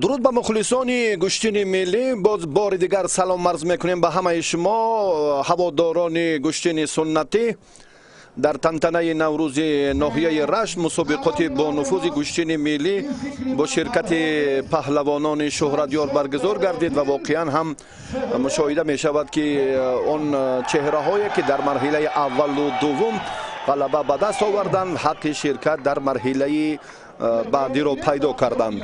درود به مخلصان گوشتین ملی. باز بار دیگر سلام عرض میکنیم به همه شما هواداران گوشتین سنتی. در تنتنه نوروز ناحیه رشت مسابقات با نفوذ گوشتین ملی با شرکت پهلوانان شهرتیار برگزار گردید و واقعا هم مشاهده می شود که اون چهره هایی که در مرحله اول و دوم غلبه به دست آوردند حق شرکت در مرحله بعدی را پیدا کردند.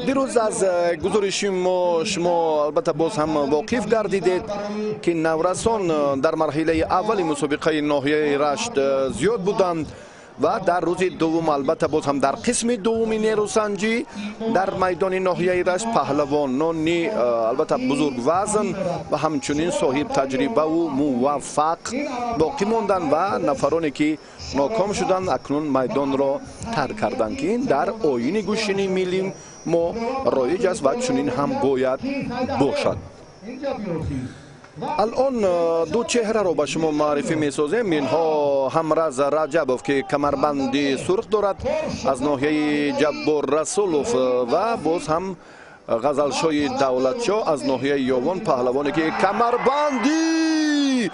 دیروز از گزارش ما شما البته باز هم واقف گردیدید که نورسان در مرحله اول مسابقه ناحیه رشت زیاد بودند و در روز دوم البته باز هم در قسم دوم نیروسنجی در میدان ناحیه رشت پهلوانان البته بزرگ وزن و همچنین صاحب تجربه و موفق باقی ماندند و نفرانی که ناکام شدند اکنون میدان را ترک کردند که این در آیین گوشتین ملی ما رایج است و چنین هم باید باشد. الان دو چهره را به شما معرفی می سازیم. اینها همرز رجبوف که کمربند سرخ دارد از ناحیه جبار رسولوف و باز هم غزلشاه دولتشاه از ناحیه یاوان پهلوانی که کمربندی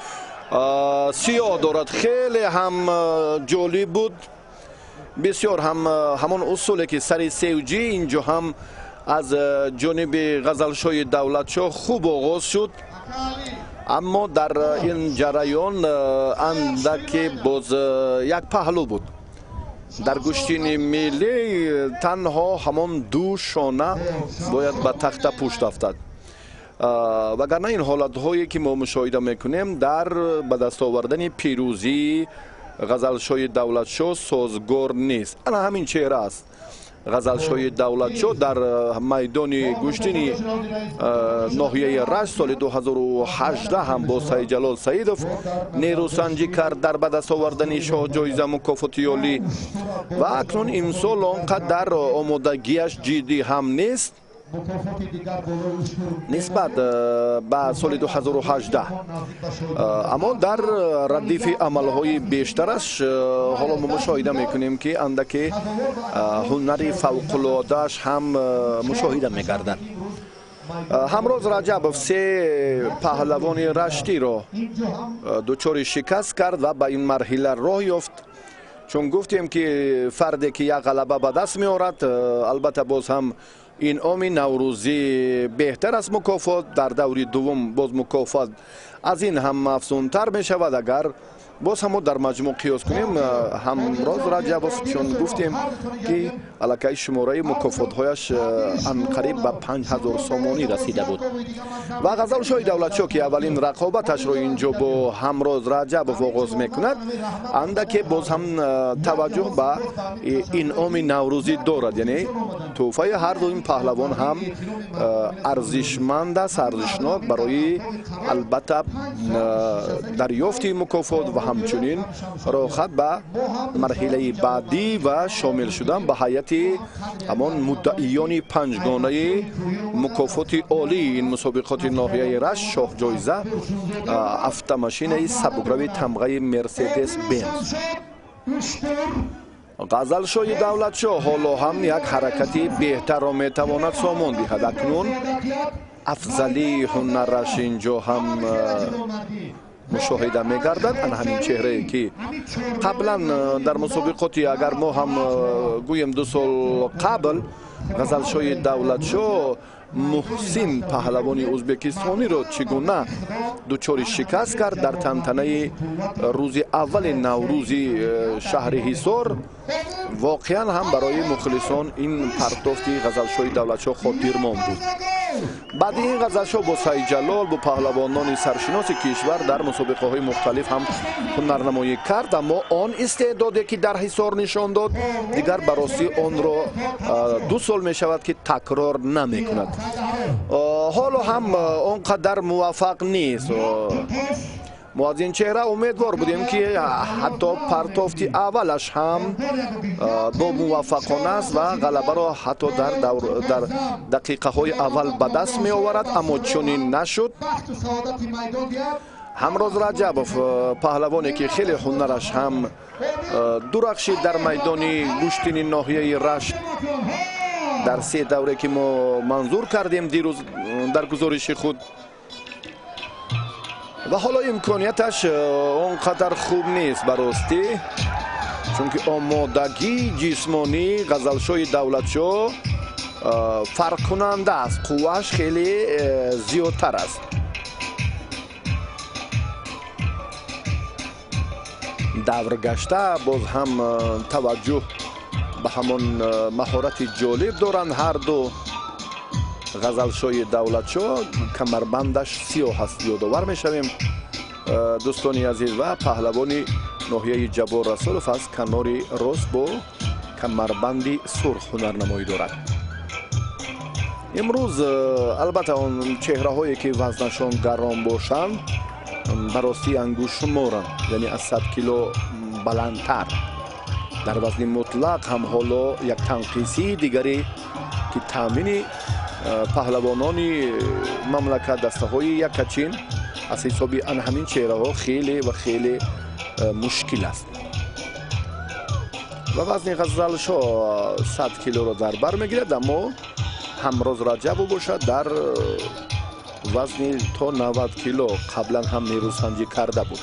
سیاه دارد. خیلی هم جالب بود، بسیار هم همان اصولی که سر سیوجی اینجا هم از جانب غزلشاه دولتشاه خوب آغاز شد، اما در این جریان اندک باز یک پهلو بود. در گوشتین ملی تنها همان دو شانه باید به تخت پشت افتد، وگرنه این حالت هایی که ما مشاهده میکنیم در به دست آوردن پیروزی غزلشاه دولتشاه سازگار نیست. انا همین چهره است. غزلشاه دولتشاه در میدان گوشتین ناحیه رشت سال 2018 هم با سید جلال سیدوف نیروسنجی کرد در به دست آوردن شاه جایزه مکافاتی عالی و اکنون امسال آنقدر آمادگیش جدی هم نیست نسبت به سال 2018، اما در ردیف عملهای بیشترش حالا ما مشاهده میکنیم که اندک هنری فوق‌العاده‌اش هم مشاهده میگردد. همراز رجبوف سه پهلوان رشتی را دچار شکست کرد و به این مرحله راه یافت. چون گفتیم که فردی که یک غلبه به دست میآورد البته باز هم این انعام نوروزی بهتر از مکافات، در دور دوم باز مکافات از این هم افزونتر می شود. اگر باز هم در مجموع قیاس کنیم همراز رجبوف چون گفتیم که علاقه شماره مکافات هایش قریب به 5000 سامانی رسیده بود و غزلشاه دولتشاه که اولین رقابتش را اینجا با همراز رجبوف آغاز میکند اندک باز هم توجه به این انعام نوروزی دارد، یعنی تحفه هر دو این پهلوان هم ارزشمند است، ارزشناک برای البته دریافت مکافات و همچنین راحت به مرحله بعدی و شامل شدن به هیئت همان مدعیان پنجگانه مکافات عالی این مسابقات ناحیه رشت شاه جایزه افت-ماشین سبکروی تمغه مرسدس بنز. غزلشاه دولتشاه حالا هم یک حرکتی بهتر را میتواند سامان دهد. اکنون افضلی هنرش اینجا هم مشاهده میگردد. ان همین چهره که قبلا در مسابقاتی اگر ما هم گویم 2 سال قبل غزلشاه دولتشاه محسن پهلوان ازبکستانی را چگونه دچار شکست کرد در تنتنه روز اول نوروز شهر حصار، واقعا هم برای مخلصان این پرتافتی غزلشاه دولتشاه خاطرماند بود. بعد این غزلشاه با سید جلال با پهلوانان سرشناس کشور در مسابقه های مختلف هم هنرنمایی کرد، اما آن استعدادی که در حصار نشان داد دیگر براستی آن را 2 سال می شود که تکرار نمی کند. حالا هم آنقدر موفق نیست. ما از این چهره امیدوار بودیم که حتی پرتافتی اولش هم با موفقانه است و غلبه را حتی در دقیقه های اول به دست می آورد، اما چنین نشد. همراز رجبوف پهلوانی که خیلی هنرش هم درخشید در میدان گوشتین ناحیه رشت дар 3 давре ки мо манзур кардем дирӯз дар гузориши худ ва ҳоло имконияташ он қадар хуб нест баростӣ, чунки омодагии ҷисмонии Ғазалшоҳи Давлатшоҳ фарқкунанда аст, қуввааш хеле зиёдтар аст. давргашта боз ҳам таваҷҷӯҳ ба ҳамон маҳорати ҷолиб доранд ҳар ду. Ғазалшоҳи Давлатшоҳ камарбандаш сиёҳ аст. ёдовар мешавем дӯстони азиз ва паҳлавони ноҳияи Ҷаббор Расулов аз канори рост бо камарбанди сурх ҳунарнамоӣ дорад. имрӯз албатта он чеҳраҳое ки вазнашон гарон бошанд барости ангушшуморанд, яъне аз 100 кило баландтар. дар вазни мутлақ ҳам ҳоло як танқисии дигаре ки таъмини паҳлавонони мамлакат дастаҳои якачин аз ҳисоби ан ҳамин чеҳраҳо хеле ва хеле мушкил аст. ва вазни Ғазалшоҳ 100 килоро дар бар мегирад, аммо Ҳамроз Раҷабов бошад дар вазни то 90 кило қаблан ҳам нерӯсанҷӣ карда буд.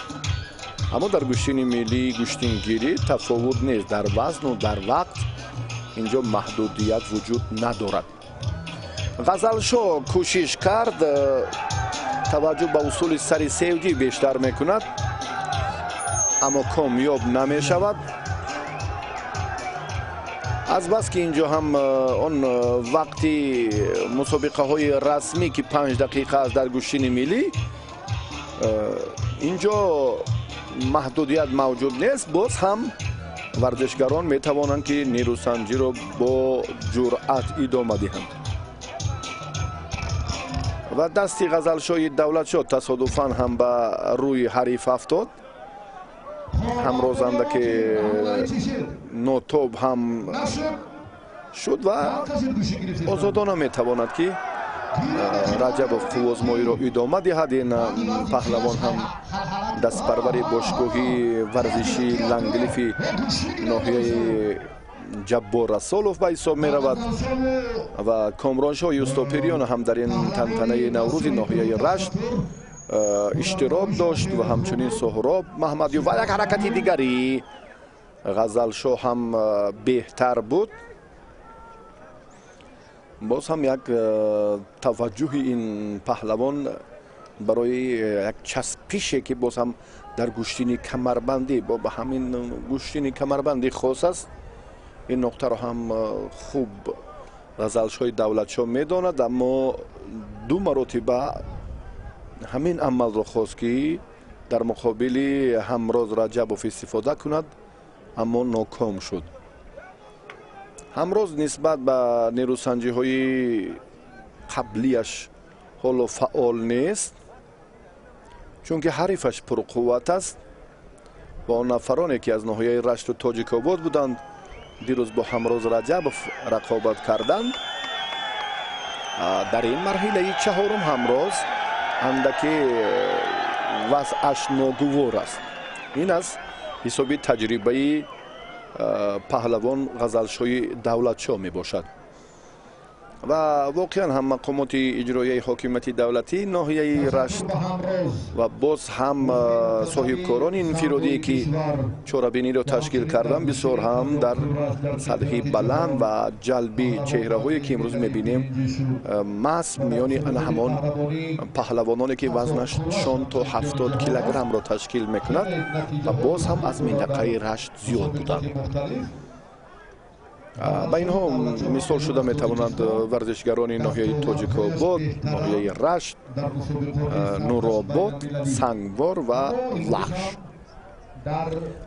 аммо дар гӯштини миллии гӯштингирӣ тафовут нест. дар вазну дар вақт инҷо маҳдудият вуҷуд надорад. Ғазалшоҳ кӯшиш кард, таваҷҷӯҳ ба усули сари севҷӣ бештар мекунад, аммо комёб намешавад. азбас ки инҷо ҳам он вақти мусобиқаҳои расмӣ ки 5 дақиқа аст дар гӯштини миллӣ, инҷо маҳдудият мавҷуд нест. боз ҳам варзишгарон метавонанд ки нерӯсанҷиро бо ҷуръат идома диҳанд. ва дасти Ғазалшоҳи Давлатшоҳ тасодуфан ҳам ба рӯи ҳариф афтод. ҳамроз андаке нотоб ҳам шуд ва озодона метавонад ки Раҷабов қуввозмоиро идома диҳад. ин паҳлавон ҳам дастпарвари бошгоҳи варзиши ланглифи ноҳияи Ҷаббор Расулов ба ҳисоб меравад ва Комроншоҳи Устопириён ҳам дар ин тантанаи Наврӯзи ноҳияи Рашт иштирок дошт ва ҳамчунин Соҳроб Маҳмадиёв. ва як ҳаракати дигари Ғазалшоҳ ҳам беҳтар буд. боз ҳам як таваҷҷӯҳи ин паҳлавон барои як часпише ки боз ҳам дар гӯштини камарбандӣ ба ҳамин гӯштини камарбандӣ хос аст. ин нуқтаро ҳам хуб Ғазалшоҳи Давлатшоҳ медонад, аммо ду маротиба ҳамин амалро хост ки дар муқобили Ҳамроз Раҷабов истифода кунад, аммо ноком шуд. ҳамроз нисбат ба нерӯсанҷиҳои қаблияш ҳоло фаъол нест, чунки ҳарифаш пурқувват аст. ва он нафароне ки аз ноҳияи Рашту Тоҷикобод буданд, дирӯз бо Ҳамроз Раҷабов рақобат карданд. дар ин марҳилаи чаҳорум Ҳамроз андаке вазъаш ногувор аст. ин аз ҳисоби таҷрибаи паҳлавон Ғазалшоҳи Давлатшоҳ мебошад. ва воқеан ҳам мақомоти иҷроияи ҳокимияти давлатӣ ноҳияи Рашт ва боз ҳам соҳибкорони инфиродие ки чорабиниро ташкил карданд, бисёр ҳам дар сатҳи баланд ва ҷалби чеҳраҳое ки имрӯз мебинем маҳз миёни ана ҳамон паҳлавононе ки вазнашон то 70 килограммро ташкил мекунад ва боз ҳам аз минтақаи Рашт зиёд буданд. ба инҳо мисол шуда метавонанд варзишгарони ноҳияи Тоҷикобод, ноҳияи Рашт, Нуробод, Сангвор ва Вахш.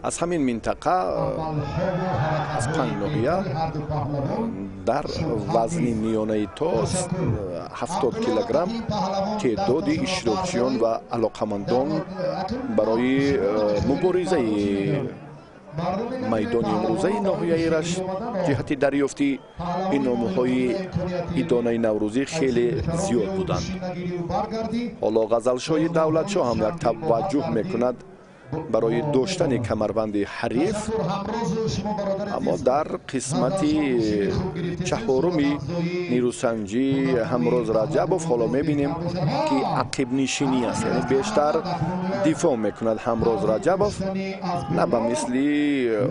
аз ҳамин минтақа аз 5 ноҳия дар вазни миёнаи то 70 килограмм теъдоди иштирокчиён ва алоқамандон барои муборизаи майдони имрӯзаи ноҳияи Рашт ҷиҳати дарёфти инъомҳои идонаи наврӯзӣ хеле зиёд буданд. ҳоло Ғазалшоҳи Давлатшоҳ ҳам як таваҷҷӯҳ мекунад برای داشتن کمربند حریف. اما در قسمت چهارمی نیروسنجی همروز رجبوف حالا میبینیم که عقب نشینی است، یعنی بیشتر دفاع میکند همروز رجبوف، نه به مثل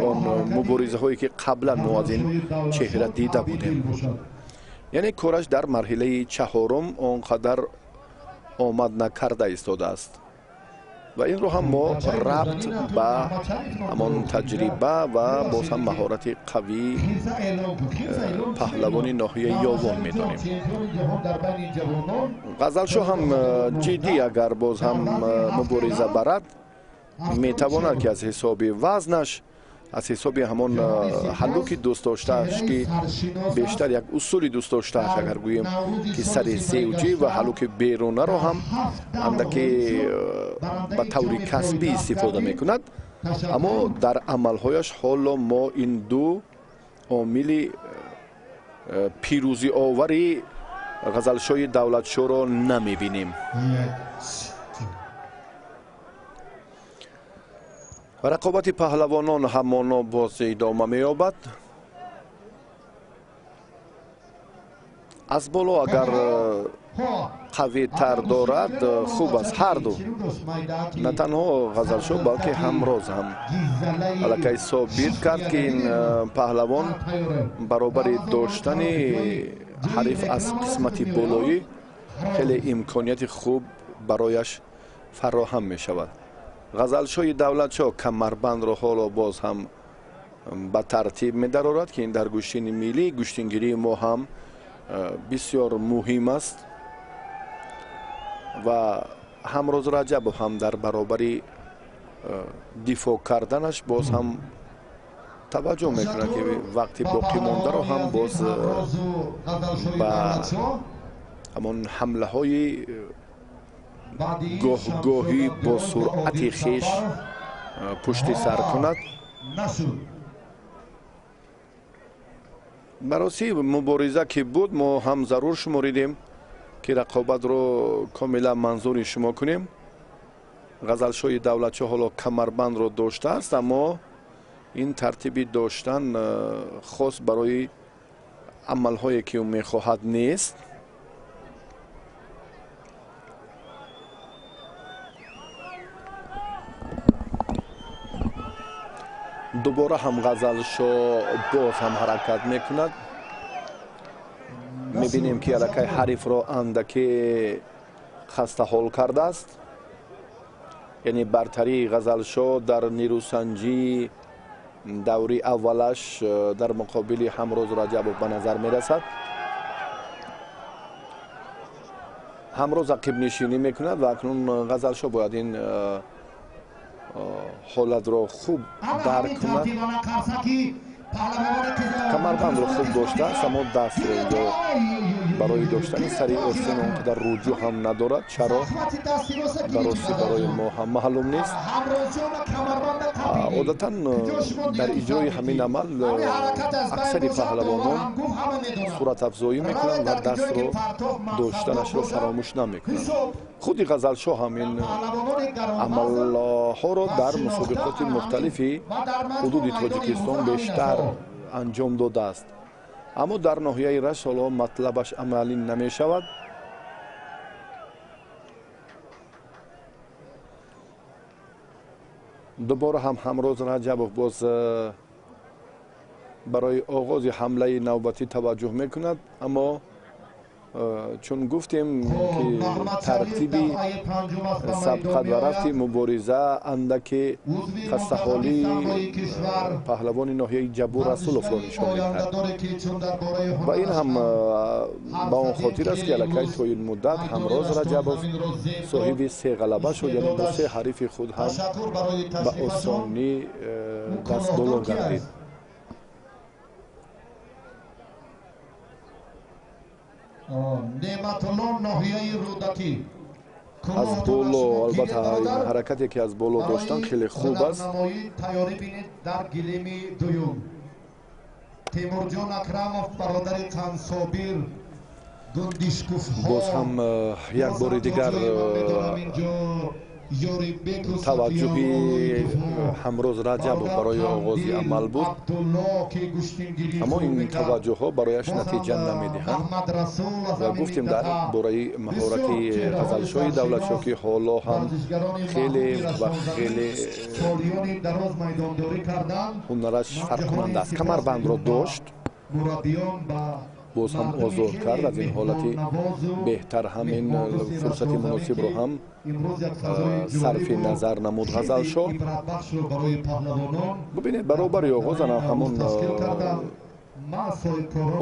آن مبارزه هایی که قبلا ما از این چهره دیده بودیم. یعنی کارش در مرحله چهارم آنقدر آمد نکرده ایستاده است و این رو هم ما ربط به همان تجربه و باز هم مهارت قوی پهلوان ناحیه یاون میدانیم. غزلشو هم جدی اگر باز هم مبارزه برد میتواند که از حساب وزنش، از حساب همان حلوکی دوست داشتهش که بیشتر یک اصولی دوست داشتهش اگر گوییم که سر سیوجی و حلوک بیرونه رو هم اندکی به طور کسبی استفاده میکند، اما در عملهایش حالا ما این دو عامل پیروزی آوری غزلشوی دولتشو رو نمیبینیم. و رقابت پهلوانان همانا باز ادامه می‌یابد. از بالا اگر قوی تر دارد خوب است هر دو، نه تنها غزلشو بلکه همراز هم الکی ثابت کرد که این پهلوان برابر داشتن حریف از قسمت بالایی خیلی امکانیت خوب برایش فراهم می شود. غزلشوی دولتشو کمربند را حالا باز هم به ترتیب می درآورد که این در گشتین ملی گشتینگیری ما هم بسیار مهم است و همروز رجب هم در برابر دفاع کردنش باز هم توجه میکنه که وقتی باقی مانده رو هم باز با همون حمله های گاهی با سرعت خیش پشت سر کند. براسی مبارزه که بود ما هم ضرور شماریدیم که رقابت رو کاملا منظور شما کنیم. غزلشوی دولتشو حالا کمربند رو داشته است، اما این ترتیبی داشتن خاص برای عملهایی که او میخواهد نیست. دوباره هم غزلشو باز هم حرکت میکند. میبینیم که الکی حریف را اندکی خسته حال کرده است، یعنی برتری غزلشو در نیروسنجی دوری اولش در مقابل همروز رجب به نظر میرسد. همروز عقب نشینی میکند و اکنون غزلشو باید این حالت را خوب درک کند. کمربند را خوب داشته است، اما دست را اینجا برای داشتن سری آستین اونقدر رجوع هم ندارد. چرا؟ درستی برای ما هم معلوم نیست. عادتا در اجرای همین عمل اکثر پهلوانان صورت افزایی میکنند و دست رو داشتنش رو فراموش نمیکنند. خودی غزلشو همین عمل ها رو در مسابقات مختلفی حدود تاجیکستان بیشتر انجام داده است، اما در ناحیه رشت حالا مطلبش عملی نمی شود. دوباره هم همروز رجب باز برای آغاز حمله نوبتی توجه میکند، اما چون گفتیم که ترتیبی سبقت و رفت مبارزه اندکی خسته حالی پهلوان ناحیه جبور رسولوف را نشان می‌دهد و این هم با اون خاطر است که الکی تا این مدت همروز رجبوف صاحب 3 غلبه شد، یعنی با 3 حریف خود هم به آسانی دست بالا گردید. از بالا البته این حرکتی که از بالا داشتن خیلی خوب است. در گلیم دوم تیمورجان اکرموف برادر تنصابیر باز هم یک بار دیگر таваҷҷуҳи ҳамрӯз Раҷабов барои оғози амал буд, аммо ин таваҷҷуҳҳо барояш натиҷа намедиҳанд ва гуфтем дар бораи маҳорати ғазалшоҳи Давлатшоҳ ки ҳоло ҳам хеле ва хеле ҳунараш фарқкунанда аст. Камарбандро дошт, боз ҳам озод кард. Аз ин ҳолати беҳтар ҳамин фурсати муносибро ҳам сарфи назар намуд ғазалшоҳ. бубинед баробари оғоз ҳамон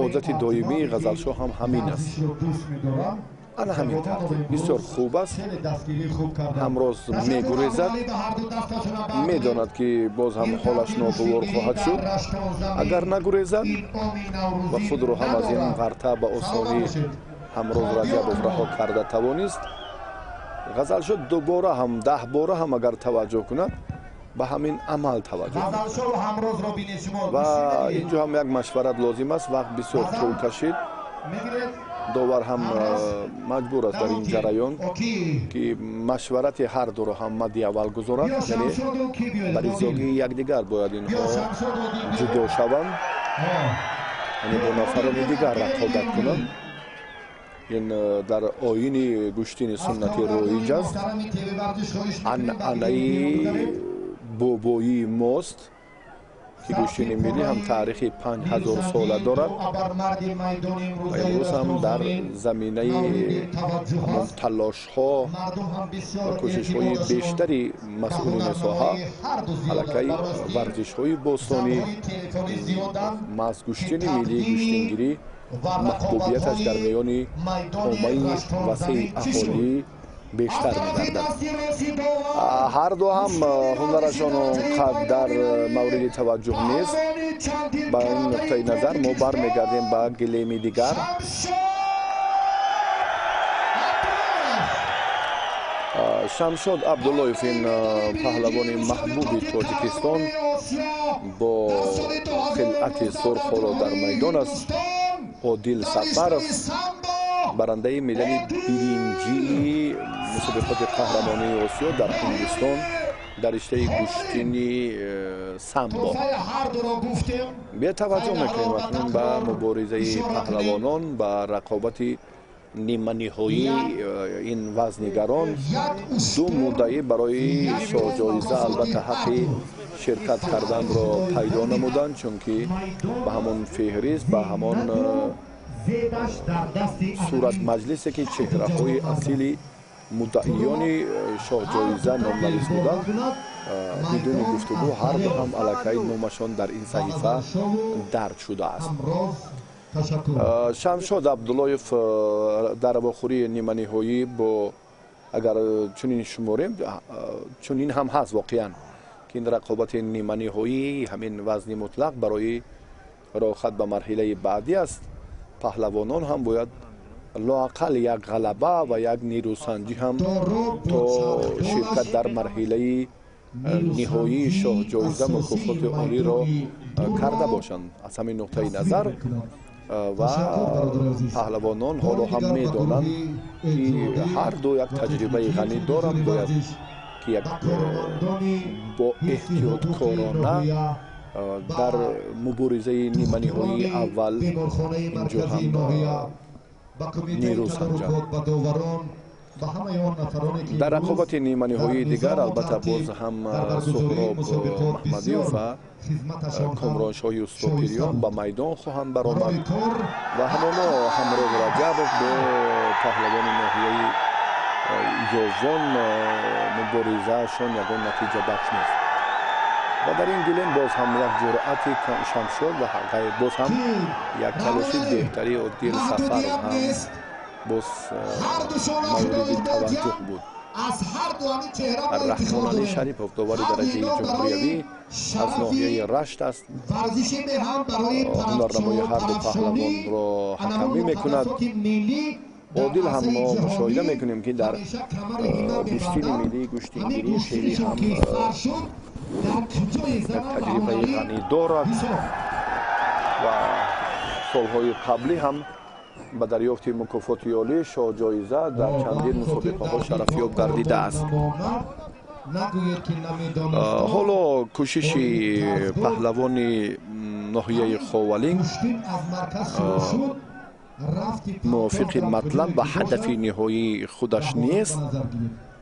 одати доимии ғазалшоҳ ҳам ҳамин аст. ана ҳамин тартиб бисёр хуб аст. ҳамроз мегурезад, медонад ки боз ҳам ҳолаш ногувор хоҳад шуд. агар нагурезад ва худро ҳам аз ин ғарта ба осонӣ ҳамроз Раҷабов раҳо карда тавонист. ғазалшоҳ дубора ҳам 10 бора ҳам агар таваҷҷӯҳ кунад ба ҳамин амал таваҷҷӯҳ ва инҷо ҳам як машварат лозим аст. вақт бисёр тӯл кашид. довар ҳам маҷбур аст дар ин ҷараён ки машварати ҳардуро ҳам мадди аввал гузорад, яъне ба ризоги якдигар бояд инҳо ҷудо шаванд, яъне бо нафарони дигар рақобат кунанд. ин дар оини гӯштини суннати роиҷ аст. анъанаи бобоии мост ки гӯштини миллӣ ҳам таърихи 5000 сола дорад ва имрӯз ҳам дар заминаи ҳамон талошҳо ва кӯшишҳои бештари масъулини соҳа аллакай варзишҳои бостонӣ маҳз гӯштини миллӣ гӯштингирӣ маҳбубияташ дар миёни оммаи васеи аҳолӣ бештар мегардад. ҳарду ҳам ҳунарашон онқадр дар мавриди таваҷҷӯҳ нест. ба ин нуқтаи назар мо бармегардем ба гилеми дигар. шамшод Абдуллоев, ин паҳлавони маҳбуби Тоҷикистон бо хилъати сурх ҳоло дар майдон аст. Одил Сафаров барандаи медали биринҷии мусобиқоти қаҳрамонии Осиё дар Ҳиндистон дар риштаи гӯштини самбо. бетаваҷҷӯҳ мекунем акнун ба муборизаи паҳлавонон, ба рақобати ниманиҳои ин вазннигарон. ду муддаӣ барои шоҳҷоиза албатта ҳаққи ширкат карданро пайдо намуданд, чунки ба ҳамон феҳрист, ба ҳамон сурат маҷлисе ки чеҳраҳои асили муддаиёни шоҳҷоиза номнавис буданд, бидуни гуфтугӯ ҳарду ҳам аллакай номашон дар ин саҳифа дард шудааст. Шамшод Абдуллоев дар авохирии ниманиҳоӣ бо агар чунин шуморем, чунин ҳам ҳаст воқеан ки ин рақобати ниманиҳоӣ ҳамин вазни мутлақ барои роҳхат ба марҳилаи баъдӣ аст. паҳлавонон ҳам бояд лоақал як ғалаба ва як нирӯсанҷӣ ҳам то ширкат дар марҳилаи ниҳоии шоҳҷоиза мукофоти олиро карда бошанд. аз ҳамин нуқтаи назар ва паҳлавонон ҳоло ҳам медонанд ки ҳарду як таҷрибаи ғанӣ доранд. бояд ки як бо эҳтиёткорона дар муборизаи ниманиҳои аввал инҷо ҳам нирӯ санҷанд. дар рақобати ниманиҳоии дигар албатта боз ҳам Суҳроб Маҳмадиёв ва Комроншоҳи Устопириён ба майдон хоҳанд баромад ва ҳамоно ҳамроз Раҷабов бо паҳлавони ноҳияи Ёвон муборизаашон ягон натиҷабахш нест. ва дар ин гилем боз ҳам як ҷуръати Шамшод ва боз ҳам як талоши беҳтари Одил Сафаров ҳам боз мавриди таваҷҷӯҳ буд. Раҳмон Али Шарипов, довари дараҷаи ҷумҳуриявӣ аз ноҳияи Рашт аст. ҳунарнамои ҳарду паҳлавонро ҳакамӣ мекунад. одил ҳам мо мушоҳида мекунем ки дар гӯштини миллӣ гӯштингирӣ хеле ҳам таҷрибаи ғанӣ дорад ва солҳои қаблӣ ҳам ба дарёфти мукофоти олӣ шоҳҷоиза дар чандин мусобиқаҳо шарафёб гардидааст. ҳоло кӯшиши паҳлавони ноҳияи ховалин мувофиқи матлаб ва ҳадафи ниҳоии худаш нест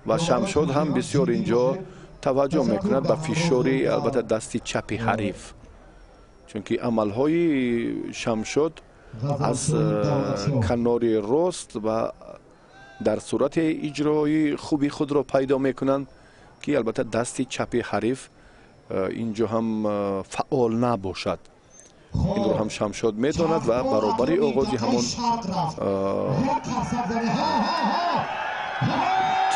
ва Шамшод ҳам бисёр инҷо таваҷҷӯҳ мекунад ба фишори албатта дасти чапи ҳариф, чунки амалҳои Шамшод аз канори рост ва дар сурати иҷрои хуби худро пайдо мекунанд, ки албатта дасти чапи ҳариф инҷо ҳам фаъол набошад. инро ҳам Шамшод медонад ва баробари оғози ҳамон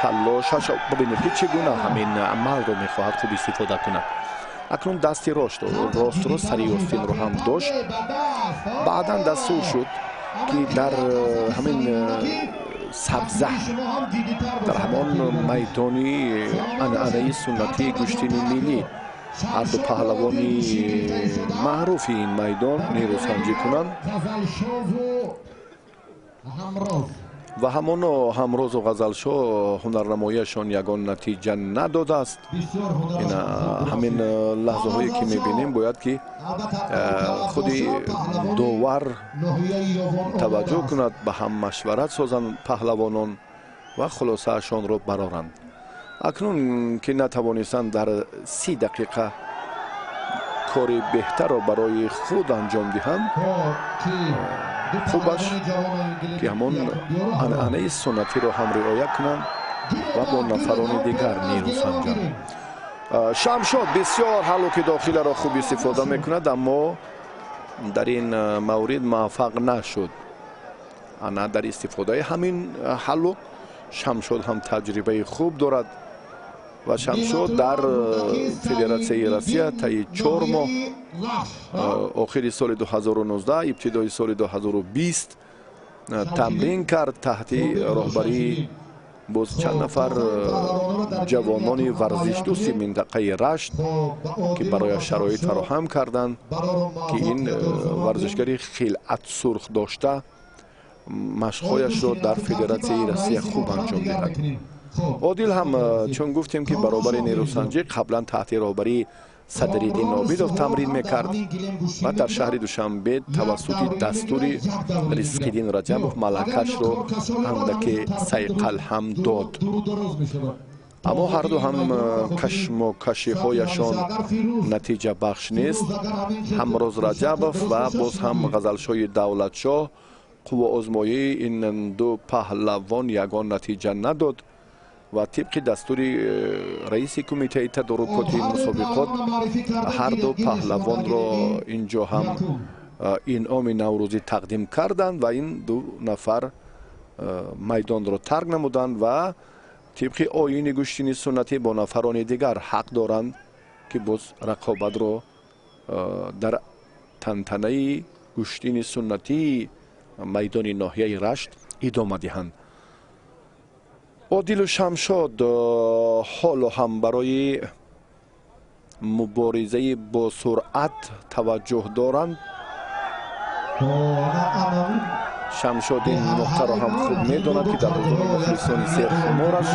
талошаш бибинед ки чӣ гуна ҳамин амалро мехоҳад хуб истифода кунад. акнун дасти ростро сари остинро ҳам дошт. баъдан дастур шуд ки дар ҳамин сабза дар ҳамон майдони анъанаи суннатии гӯштини миллӣ ҳар ду паҳлавони маъруфи ин майдон нерӯсанҷӣ кунанд ва ҳамоно ҳамрозу ғазалшоҳ ҳунарнамоияшон ягон натиҷа надодааст. ҳамин лаҳзаҳое ки мебинем бояд ки худи довар таваҷҷӯҳ кунад, ба ҳам машварат созанд паҳлавонон ва хулосаашонро бароранд. акнун ки натавонистанд дар 30 дақиқа кори беҳтарро барои худ анҷом диҳанд, хубаш ки ҳамон анъанаи суннатиро ҳам риоя кунанд ва бо нафарони дигар нерӯ санҷанд. Шамшод бисёр ҳаллуки дохиларо хуб истифода мекунад, аммо дар ин маврид муваффақ нашуд. ана дар истифодаи ҳамин ҳаллук Шамшод ҳам таҷрибаи хуб дорад ва Шамшод дар Федератсияи Россия таи 4 моҳ охири соли 2019 ибтидои соли 2020 тамрин кард таҳти роҳбарии боз чанд нафар ҷавонони варзишдӯсти минтақаи Рашт ки барояш шароит фароҳам карданд, ки ин варзишгари хилъат сурх дошта машқҳояшро дар Федератсияи Россия хуб анҷом диҳад. одил ҳам чун гуфтем ки баробари нерӯсанҷӣ қаблан таҳти роҳбарии Садриддин Обидов тамрин мекард ва дар шаҳри Душанбе тавассути дастури Ризқиддин Раҷабов малакашро андаке сайқал ҳам дод. аммо ҳарду ҳам кашмокашиҳояшон натиҷабахш нест. ҳамроз Раҷабов ва боз ҳам ғазалшоҳи Давлатшоҳ қуввоозмоии ин ду паҳлавон ягон натиҷа надод ва тибқи дастури раиси кумитаи тадорукоти мусобиқот ҳар ду паҳлавонро инҷо ҳам инъоми наврӯзӣ тақдим карданд ва ин ду нафар майдонро тарк намуданд ва тибқи оини гӯштини суннатӣ бо нафарони дигар ҳақ доранд ки боз рақобатро дар тантанаи гӯштини суннатии майдони ноҳияи Рашт идома диҳанд. одилу Шамшод ҳоло ҳам барои муборизаи бо суръат таваҷҷӯҳ доранд. Шамшод ин нуқтаро ҳам хуб медонад ки дар ҳузури мухлисони сершумораш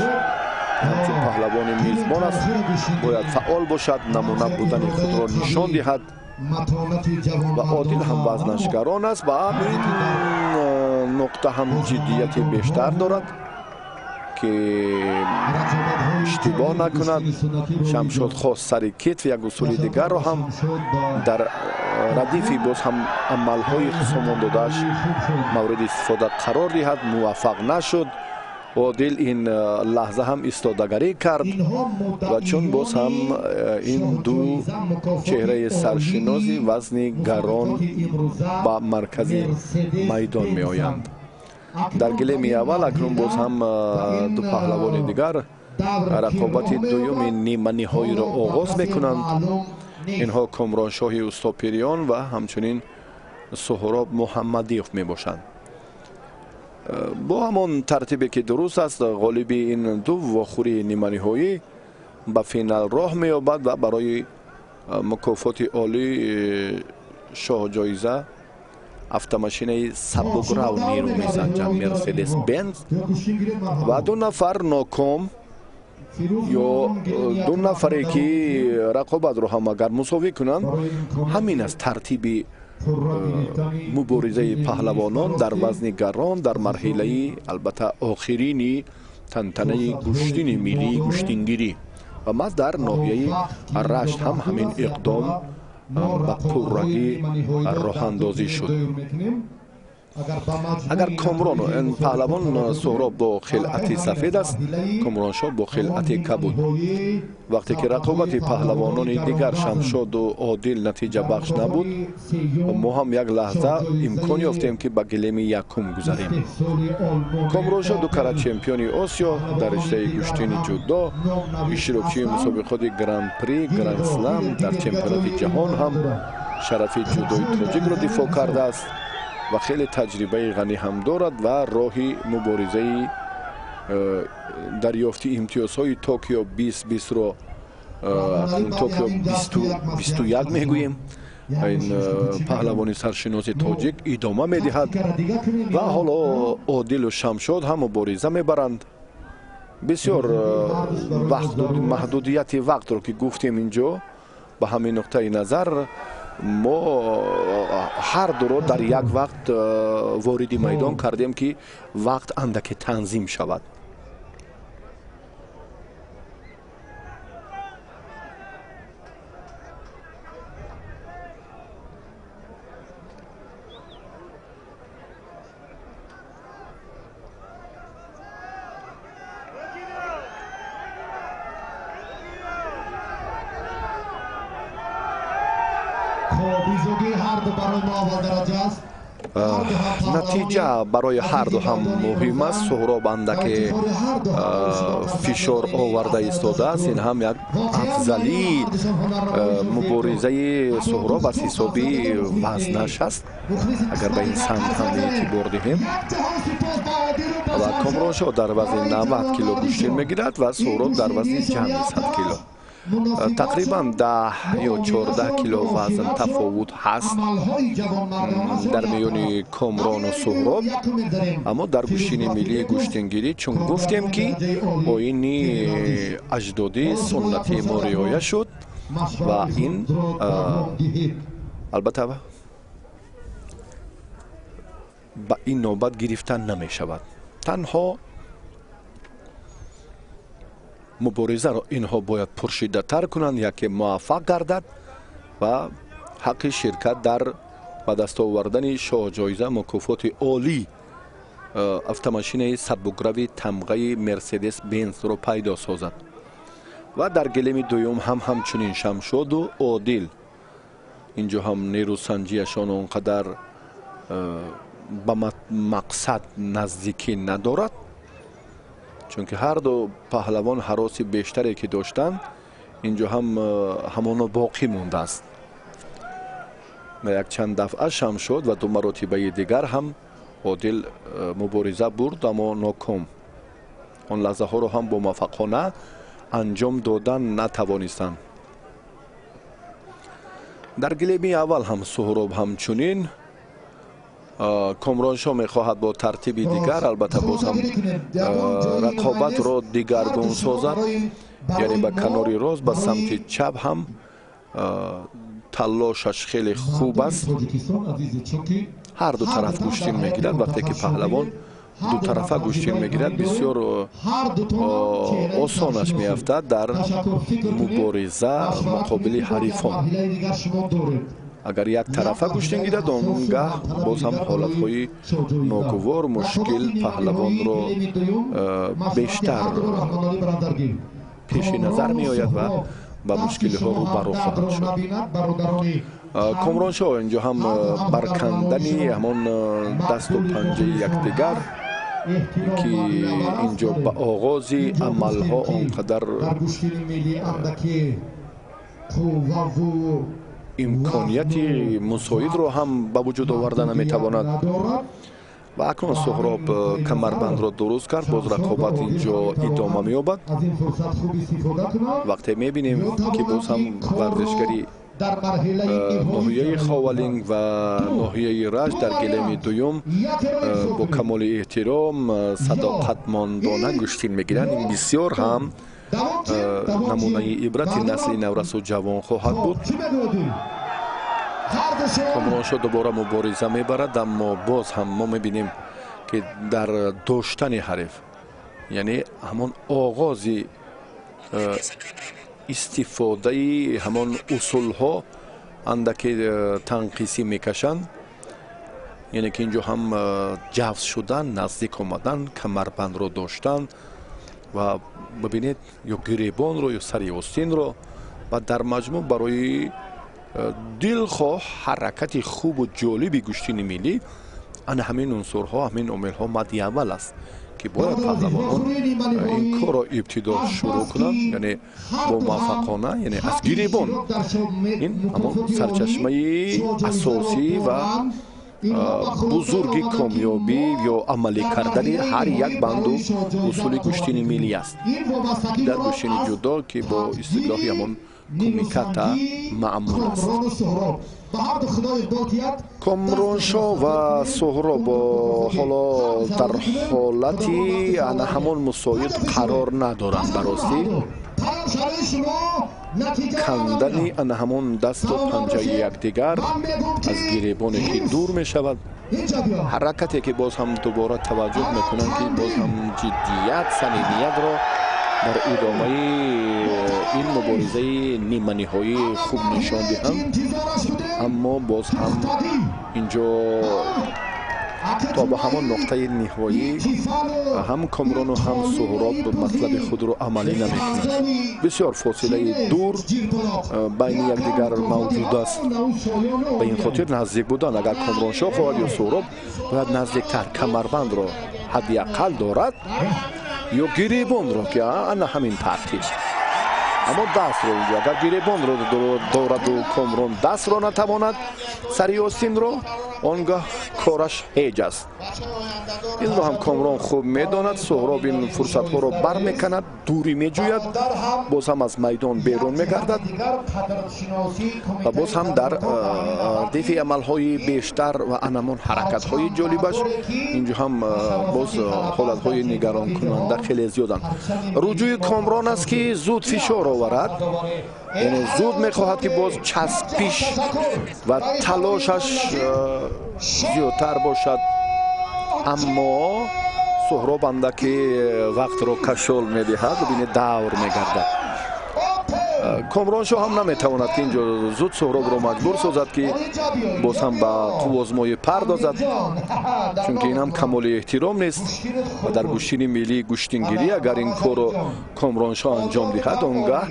ҳамчун паҳлавони мезбон аст, бояд фаъол бошад, намуна будани худро нишон диҳад ва одил ҳам вазнаш гарон аст ва ин нуқта ҳам ҷиддияти бештар дорад ки иштибоҳ накунад. Шамшод хос сари китф як усули дигарро ҳам дар радифи боз ҳам амалҳои сомондодааш мавриди истифода қарор диҳад, муваффақ нашуд. одил ин лаҳза ҳам истодагарӣ кард ва чун боз ҳам ин ду чеҳраи саршиноси вазни гарон ба маркази майдон меоянд. дар гилеми аввал акнун боз ҳам ду паҳлавони дигар рақобати дуюми ниманиҳоиро оғоз мекунанд. инҳо Комроншоҳи Устопириён ва ҳамчунин Суҳроб Муҳаммадиев мебошанд. бо ҳамон тартибе ки дуруст аст, ғолиби ин ду вохӯрии ниманиҳоӣ ба финал роҳ меёбад ва барои мукофоти олӣ шоҳҷоиза автомашинаи сабукрав нерӯ месанҷад Мерседес Бенз ва ду нафар ноком ё ду нафаре ки рақобатро ҳам агар мусовӣ кунанд ҳамин аст тартиби муборизаи паҳлавонон дар вазни гарон дар марҳилаи албатта охирини тантанаи куштини миллии куштингирӣ ва маз дар ноҳияи рашт ҳам ҳамин иқдом ба пуррагӣ роҳандозӣ шуд. агар Комрон паҳлавон Суҳроб бо хилъати сафед аст, Комроншоҳ бо хилъати кабуд. вақте ки рақобати паҳлавонони дигар Шамшоду Одил натиҷабахш набуд, мо ҳам як лаҳза имкон ёфтем ки ба гилеми якум гузарем. Комроншоҳ дукара чемпиони Осиё дар риштаи куштини ҷудо, иштирокчии мусобиқоти Гран-при, Гранд-слам дар чемпионати ҷаҳон ҳам шарафи ҷудои тоҷикро дифоъ кардааст ва хеле таҷрибаи ғанӣ ҳам дорад ва роҳи муборизаи дарёфти имтиёзҳои Токио 2020-ро Токио 2021 мегӯем. ин паҳлавони саршиноси тоҷик идома медиҳад ва ҳоло Одилу Шамшод ҳам мубориза мебаранд. бисёр маҳдудияти вақтро ки гуфтем инҷо, ба ҳамин нуқтаи назар мо ҳар дуро дар як вақт вориди майдон кардем ки вақт андаке танзим шавад. натиҷа барои ҳарду ҳам муҳим аст. Суҳроб андаке фишор оварда истодааст. ин ҳам як афзалии муборизаи Суҳроб аз ҳисоби вазнаш аст, агар ба ин самт ҳам эътибор диҳем. ва Комроншоҳ дар вазни 90 кило гӯштир мегирад ва Суҳроб дар вазни ҷамъи 100 кило. тақрибан 10 ё 14 кило вазн тафовут ҳаст дар миёни Комрону Суҳроб, аммо дар гӯштини миллии гӯштингирӣ чун гуфтем ки оини аҷдодӣ суннати мо риоя шуд ва ин албатта ба ин нобат гирифта намешавад. танҳо муборизаро инҳо бояд пуршиддатар кунанд, яке муваффақ гардад ва ҳаққи ширкат дар ба даст овардани шоҳҷоиза мукофоти олӣ автомашинаи сабукрави тамғаи Мерседес Бензро пайдо созад. ва дар гилеми дуюм ҳам ҳамчунин Шамшоду Одил инҷо ҳам нерӯсанҷияшон он қадар ба мақсад наздикӣ надорад, чунки ҳарду паҳлавон ҳароси бештаре ки доштанд инҷо ҳам ҳамоно боқӣ мондааст. якчанд дафъа Шамшод ва ду маротибаи дигар ҳам Одил мубориза бурд, аммо ноком. он лаҳзаҳоро ҳам бо муваффақона анҷом додан натавонистанд. дар гилеми аввал ҳам Суҳроб ҳамчунин. Комроншоҳ мехоҳад бо тартиби дигар албатта боз ҳам рақобатро дигаргун созад, яъне ба канори рост ба самти чап ҳам талошаш хеле хуб аст. ҳар ду тараф гӯштир мегирад. вақте ки паҳлавон дутарафа гӯштир мегирад, бисёр осонаш меафтад дар мубориза муқобили ҳарифон. агар як тарафа гӯштин гирад, он гаҳ боз ҳам ҳолатҳои ногувор мушкил паҳлавонро бештар пеши назар меояд ва ба мушкилиҳо рӯбарӯ хоҳад шуд. Комроншоҳ инҷо ҳам баркандани ҳамон дасту панҷаи якдигар ки инҷо ба оғози амалҳо он қадар имконияти мусоидро ҳам ба вуҷуд оварда наметавонад. ва акнун Суҳроб камарбандро дуруст кард, боз рақобат инҷо идома меёбад. вақте мебинем ки боз ҳам варзишгари дар марҳилаи ноҳияи ховалинг ва ноҳияи раҷ дар гилеми дуюм бо камоли эҳтиром садоқатмондона куштин мегиранд. ин бисёр ҳам намунаи ибрати насли наврасу ҷавон хоҳад буд. Комроншо дубора мубориза мебарад, аммо боз ҳам мо мебинем ки дар доштани ҳариф, яъне ҳамон оғози истифодаи ҳамон усулҳо андаке танқисӣ мекашанд. яъне ки инҷо ҳам ҷавз шудан, наздик омадан, камарбандро доштан ва бибинед ё гиребонро ё сари остинро ва дар маҷмӯъ барои дилхоҳ ҳаракати хубу ҷолиби куштини миллӣ ана ҳамин унсурҳо, ҳамин омилҳо мадди аввал аст ки бояд паҳлавонон ин корро ибтидо шурӯъ кунанд, яъне бо муваффақона, яъне аз гиребон. ин ҳамон сарчашмаи асосӣ ва бузурги комёбӣ ё амалӣ кардани ҳар як банду усули куштини миллӣ аст. дар куштини ҷудо ки бо истиблоҳи ҳамон комиката маъмул аст. комроншо ва суҳроб ҳоло дар ҳолати ана ҳамон мусоид қарор надоранд. баростӣ кандани ана ҳамон дасту панҷаи якдигар аз гиребоне ки дур мешавад. ҳаракате ки боз ҳам дубора таваҷҷӯҳ мекунанд ки боз ҳам ҷиддият, самимиятро дар идомаи ин муборизаи ниманиҳоӣ хуб нишон диҳанд. аммо боз ҳам инҷо то ба ҳамон нуқтаи ниҳоӣ ҳам Комрону ҳам Суҳроб матлаби худро амалӣ намекунанд. бисёр фосилаи дур байни якдигар мавҷуд аст. ба ин хотир наздик будан, агар Комроншо хоҳад ё Суҳроб бояд наздиктар камарбандро ҳадди аққал дорад ё гиребонро ки ана ҳамин тартиб. аммо дастро инҷо агар гиребонро дораду Комрон дастро натавонад, сари остинро, он гоҳ кораш ҳеҷ аст. инро ҳам Комрон хуб медонад. Суҳроб ин фурсатҳоро бармеканад, дурӣ меҷӯяд, боз ҳам аз майдон берун мегардад ва боз ҳам дар дифи амалҳои бештар ва анамон ҳаракатҳои ҷолибаш инҷо ҳам боз ҳолатҳои нигаронкунанда хеле зиёданд. руҷӯи Комрон аст ки зуд фишор оварад, яъне зуд мехоҳад ки боз часпиш ва талошаш зиёдтар бошад. аммо Суҳроб андаки вақтро кашол медиҳад, бибинед давр мегардад. Комроншо ҳам наметавонад ки инҷо зуд Суҳробро маҷбур созад ки боз ҳам ба қуввозмоӣ пардозад, чунки ин ҳам камоли эҳтиром нест ва дар куштини миллии куштингирӣ агар ин корро Комроншо анҷом диҳад, он гоҳ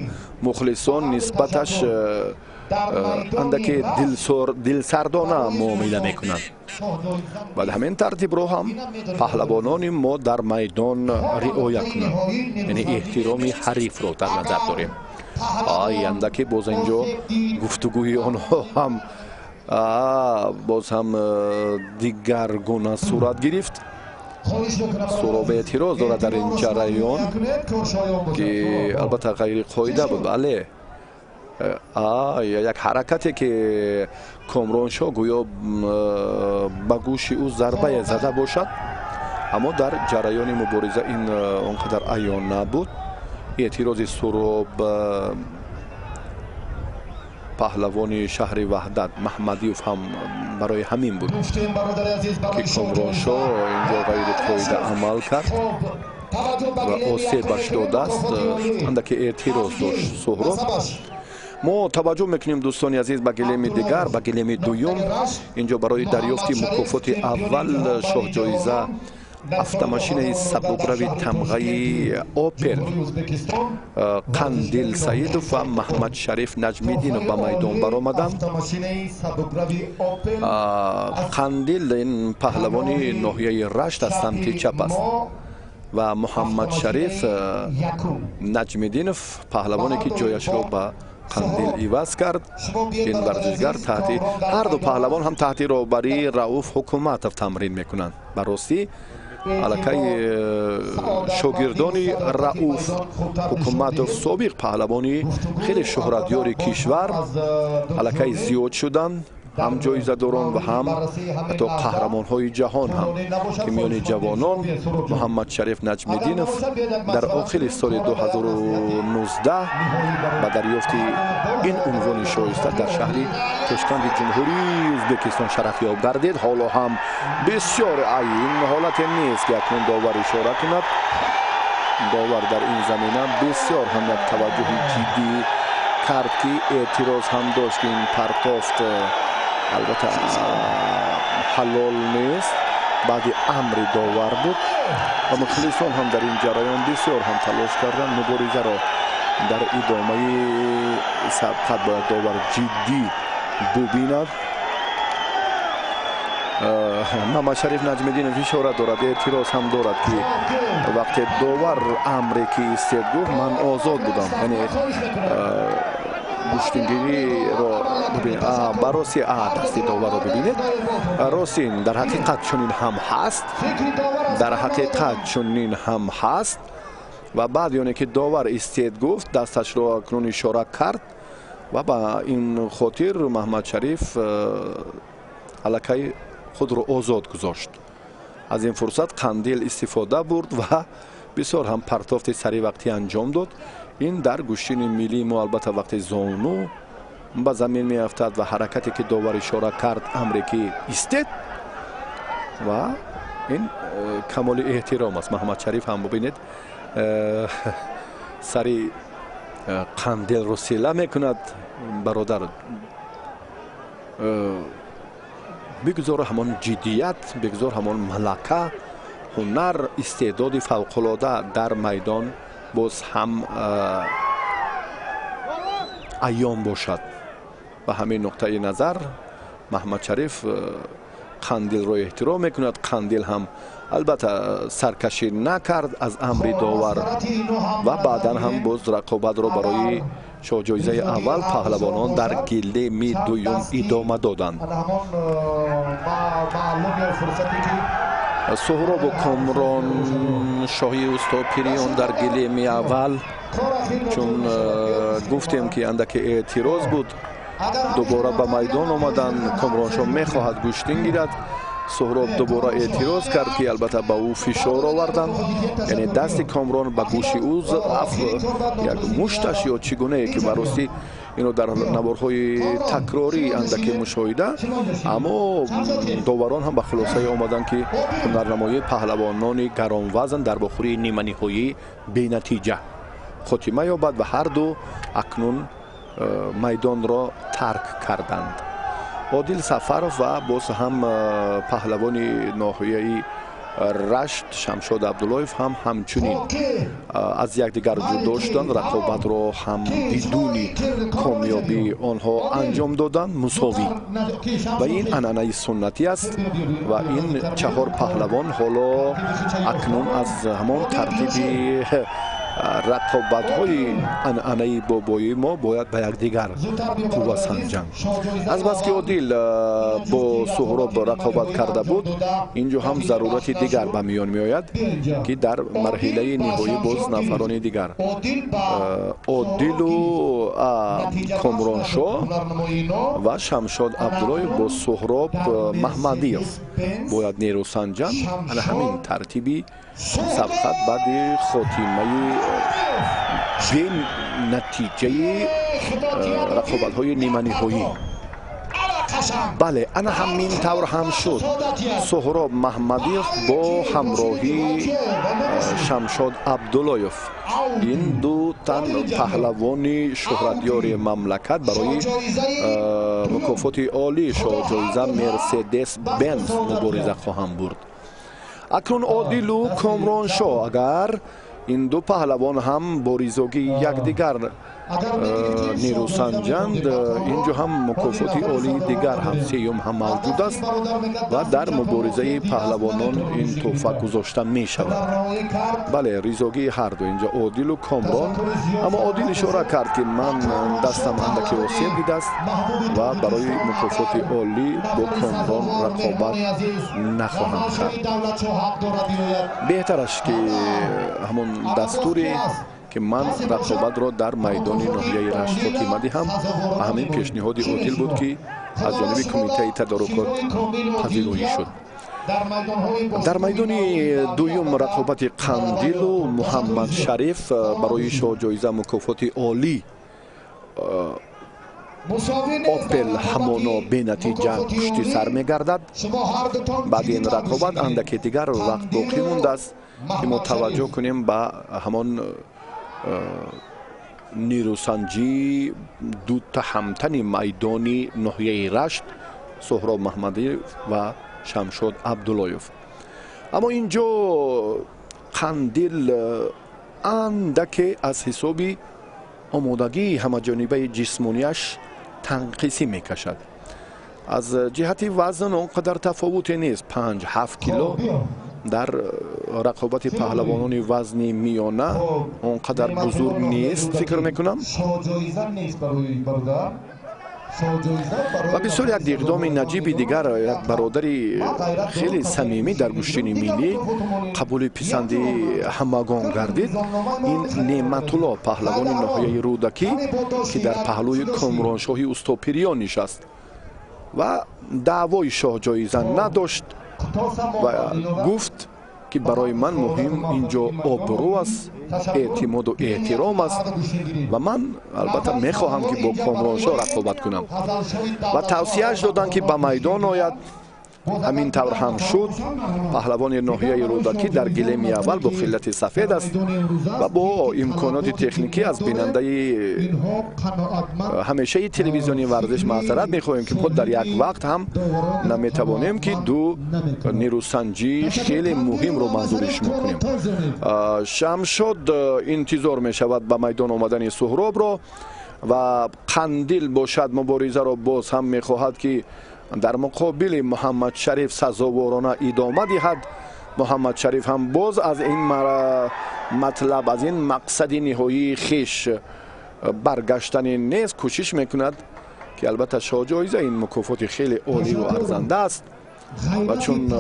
мухлисон нисбаташ андаке дилсардона муомила мекунанд. вале ҳамин тартибро ҳам паҳлавонони мо дар майдон риоя кунанд, яъне эҳтироми ҳарифро дар назар дорем. андаке боз инҷо гуфтугӯи онҳо ҳам боз ҳам дигар гуна сурат гирифт. Суҳроб эътироз дорад дар ин ҷараён ки албатта ғайриқоида буд. бале як ҳаракате ки Комроншо гӯё ба гӯши ӯ зарбае зада бошад, аммо дар ҷараёни мубориза ин он қадар аён набуд. эътирози Суҳроб паҳлавони шаҳри Ваҳдат Маҳмадиёв ҳам барои ҳамин буд ки Комроншо инҷо ғайриқоида амал кард ва осебаш додааст. андаке эътироз дошт Суҳроб. мо таваҷҷӯҳ мекунем дӯстони азиз ба гилеми дигар, ба гилеми дуюм. инҷо барои дарёфти мукофоти аввал шоҳҷоиза автомашинаи сабукрави тамғаи Opel Қандил Саидов ва Маҳмад Шариф Наҷмиддинов ба майдон баромаданд. Қандил ин паҳлавони ноҳияи Рашт аз самти чап аст ва Муҳаммад Шариф Наҷмиддинов паҳлавоне ки ҷояшро ба Қандил иваз кард. ин варзишгар таҳти ҳар ду паҳлавон ҳам таҳти роҳбарии Рауф Ҳукуматов тамрин мекунанд. ба ростӣ аллакай шогирдони Рауф Ҳукуматов собиқ паҳлавони хеле шӯҳратёри кишвар аллакай зиёд шуданд, ҳам ҷоизадорон ва ҳам ҳатто қаҳрамонҳои ҷаҳон ҳам ки миёни ҷавонон Муҳаммадшариф Наҷмиддинов дар охири соли 2019 ба дарёфти ин унвони шоиста дар шаҳри Тошканти ҷумҳурии Ӯзбекистон шарафёб гардид. ҳоло ҳам бисёр ин ҳолате нест ки акнун довар ишора кунад. довар дар ин замина бисёр ҳам як таваҷҷӯҳи ҷиддӣ кард ки эътироз ҳам дошт ки ин партофт албатта ҳалол нест, баъди амри довар буд ва мухлисон ҳам дар ин ҷараён бисёр ҳам талош карданд муборизаро дар идомаи сабқат бояд довар ҷиддӣ бубинад. Муҳаммадшариф Наҷмиддинов ишора дорад, эътироз ҳам дорад ки вақте довар амре ки истед гуфт ман озод будам, яъне гӯштингириро бибинед ба рости дасти доварро бибинед. ростин дар ҳақиқат чунин ҳам ҳаст, дар ҳақиқат чунин ҳам ҳаст ва баъд ки довар истед гуфт дасташро акнун ишора кард ва ба ин хотир Муҳаммадшариф аллакай худро озод гузошт. аз ин фурсат қандил истифода бурд ва бисёр ҳам партофти саривақтӣ анҷом дод. ин дар гӯштини миллии мо албатта вақте зону ба замин меафтад ва ҳаракате ки довар ишора кард амре ки истед ва ин камоли эҳтиром аст. Муҳаммадшариф ҳам бубинед сари қандилро сила мекунад. бародар бигузор ҳамон ҷиддият, бигузор ҳамон малака, ҳунар, истеъдоди фавқулода дар майдон боз ҳам айён бошад. ба ҳамин нуқтаи назар Муҳаммадшариф қандилро эҳтиром мекунад. қандил ҳам албатта саркашӣ накард аз амри довар ва баъдан ҳам боз рақобатро барои шоҳҷоизаи аввал паҳлавонон дар гилеми дуюм идома доданд. суҳробу комрон шоҳи устопириён дар гилеми аввал, чун гуфтем ки андаке эътироз буд, дубора ба майдон омадан. комроншо мехоҳад гӯштин гирад. суҳроб дубора эътироз кард ки албатта ба ӯ фишор оварданд, яъне дасти комрон ба гӯши ӯ як мушташ ё чӣ гунае ки барости ино дар наворҳои такрорӣ андаке мушоҳида. аммо доварон ҳам ба хулосае омаданд ки ҳунарнамоии паҳлавонони гаронвазн дар бохӯрии ниманиҳоӣ бенатиҷа хотима ёбад ва ҳарду акнун майдонро тарк карданд. Одил Сафаров ва боз ҳам паҳлавони ноҳияи Рашт Шамшод Абдуллоев ҳам ҳамчунин аз якдигар ҷудо шуданд. рақобатро ҳам бидуни комёбӣ онҳо анҷом доданд мусовӣ ва ин анъанаи суннатӣ аст ва ин чаҳор паҳлавон ҳоло акнун аз ҳамон тартиби рақобатҳои анъанаи бобои мо бояд ба якдигар қувва санҷанд. азбаски Одил бо суҳроб рақобат карда буд, инҷо ҳам зарурати дигар ба миён меояд ки дар марҳилаи ниҳоӣ боз нафарони дигар Одилу Комроншо ва Шамшод Абдуллоев бо суҳроб Маҳмадиев бояд нерӯ санҷанд. ана ҳамин тартиби сабқат баъди хотимаи бенатиҷаи рақобатҳои ниманиҳоӣ. бале ана ҳамин тавр ҳам шуд. суҳроб Маҳмадиев бо ҳамроҳии Шамшод Абдуллоев, ин ду тан паҳлавони шӯҳратёри мамлакат барои мукофоти олии шоҳҷоиза Мерседес Бенз мубориза хоҳанд бурд. акнун Одилу Комроншо агар این دو پهلوان هم با ریزوگی یکدیگر نیروسنجند. اینجا هم مکافات عالی دیگر هم سیوم هم موجود است و در مبارزه پهلوانان این تحفه گذاشته می شود. بله ریزوگی هر دو اینجا عادل و کامران، اما عادل اشاره کرد که من دستم اندکی آسیب دیده است و برای مکافات عالی با کامران رقابت نخواهم کرد. بهتر است که همون دستوری که من رقابت را در میدان ناحیه رشت خاتمه دهم، همین پیشنهاد عادل بود که از جانب کمیته تدارکات پذیرایی شد. در میدان دوم رقابت قندیل و محمد شریف برای جایزه مکافات عالی اوپل همانا به نتیجه پشت سر می گردد. بعد این رقابت اندکی دیگر وقت باقی مونده است که ما توجه کنیم به همان نیروسنجی دو تا همتن میدانی ناحیه رشت، سهراب محمدی و شمشاد عبداللهیف. اما اینجا قندیل اندکی از حسابی آمادگی همه جانبه جسمانیش تنقیسی میکشد. از جهت وزن اونقدر تفاوتی نیست، 5-7 کیلو در رقابت پهلوانان وزن میانه اونقدر بزرگ نیست فکر میکنم. و بسیار یک اقدام نجیب دیگر، یک برادری خیلی صمیمی در گشتن ملی قبول پسندی همگان گردید. این نعمت الله پهلوان ناحیه رودکی که در پهلوی کامرانشاهی استوپریان نشست و دعوای شاه جایزه نداشت و گفت که برای من مهم اینجا آبرو است، اعتماد و احترام است و من البته میخواهم که با کامرانشاه رقابت کنم و توصیهش دادن که به میدان آید. همین طور هم شد. پهلوان ناحیه رودکی در گلیم اول با خلت سفید است و با امکانات تکنیکی از بیننده همیشه تلویزیونی ورزش معذرت میخواهیم که خود در یک وقت هم نمیتوانیم که دو نیروسنجی خیلی مهم رو منظورش میکنیم. شمشاد انتظار میشود به میدان آمدن سهراب را و قندیل باشد مبارزه را باز هم میخواهد که در مقابل محمد شریف سزاوارانه ادامه دهد. محمد شریف هم باز از این مطلب، از این مقصد نهایی خیش برگشتن نیست، کوشش میکند که البته شاه جایزه این مکافات خیلی عالی و ارزنده است و چون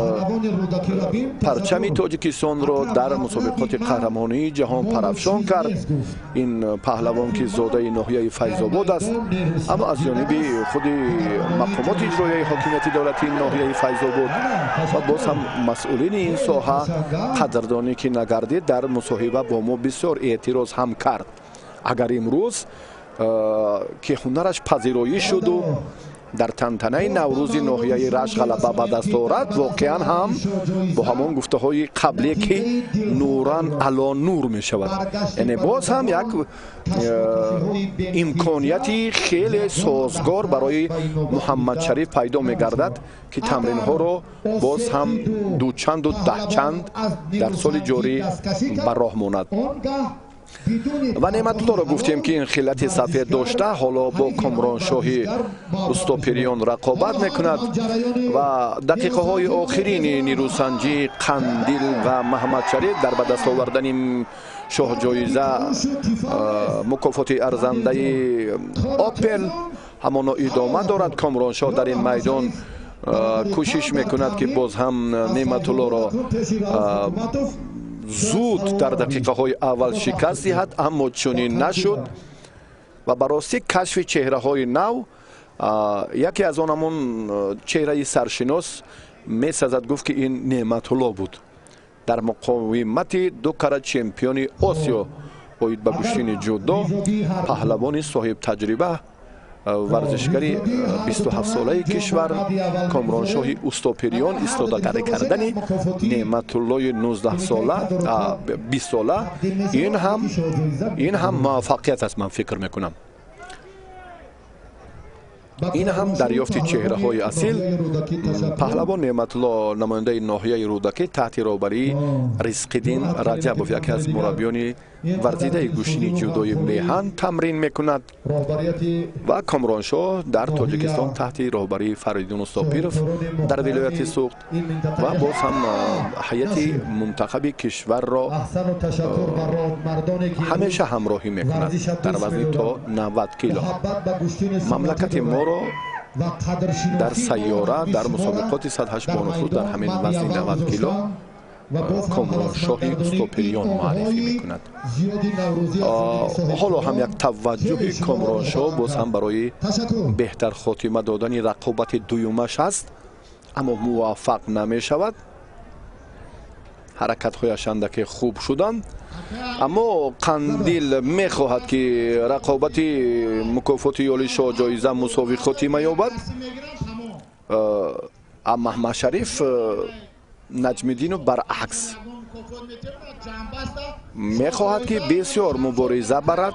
پرچم تاجیکستان را در مسابقات قهرمانی جهان پرافشان کرد. این پهلوان که زاده ناحیه فیض آباد است، اما از جانب خود مقامات اجرایی حاکمیت دولتی ناحیه فیض آباد و باز هم مسئولین این ساحه قدردانی که نگردید در مصاحبه با ما بسیار اعتراض هم کرد. اگر امروز که هنرش پذیرایی شد و در تنتنه نوروز ناحیه رشت غلبه به دست آورد، واقعا هم با همان گفته های قبلی که نوران علی نور می شود، یعنی باز هم یک امکانیتی خیلی سازگار برای محمد شریف پیدا می گردد که تمرین ها را باز هم دوچند و دهچند در سال جاری بر راه ماند. و نعمت الله را گفتیم که این خلت سفید داشته، حالا با کامرانشاهی استوپریان رقابت میکند و دقیقه های آخرین نیروسنجی قندیل و محمد شریف در به دست آوردن شاه جایزه مکافات ارزنده اوپل همانا ادامه دارد. کامرانشاه در این میدان کوشش میکند که باز هم نعمت الله را زود در دقیقه های اول شکست دهد، اما چنین نشد و براستی کشف چهره های نو یکی از آنمان چهره سرشناس می سازد گفت که این نعمت الله بود. در مقاومت دو کرات چمپیون آسیا باید به گشتن جودو، پهلوان صاحب تجربه، ورزشکاری 27 ساله کشور کامرانشاهی استوپریان استفاده کردن نعمت الله 19 ساله 20 ساله این هم موفقیت است من فکر میکنم. این هم دریافت چهره‌های اصیل. پهلوان نعمت‌الله نماینده ناحیه رودکی تحت راهبری رزق‌الدین رجبوف یکی از مربیان ورزیده گوشتنی جودوی میهن تمرین میکند و کامرانشاه در تاجیکستان تحت راهبری فریدون ساپیروف در ولایت سوخت و باز هم هیئت منتخب کشور را همیشه همراهی میکند در وزن تا 90 کیلو. مملکت ما را در سیاره در مسابقات 108 بانفرود در همین وزن 90 کیلو کامرانشاه استوپریان معرفی میکند. حالا هم یک توجه کامرانشاه باز هم برای بهتر خاتمه دادن رقابت دویمش است، اما موفق نمی شود. حرکت هایش اندک خوب شدند، اما قندیل می خواهد که رقابت مکافات یالی شاه جایزه مساوی خاتمه یابد. محمد شریف نجم‌الدین برعکس می خواهد که بسیار مبارزه برد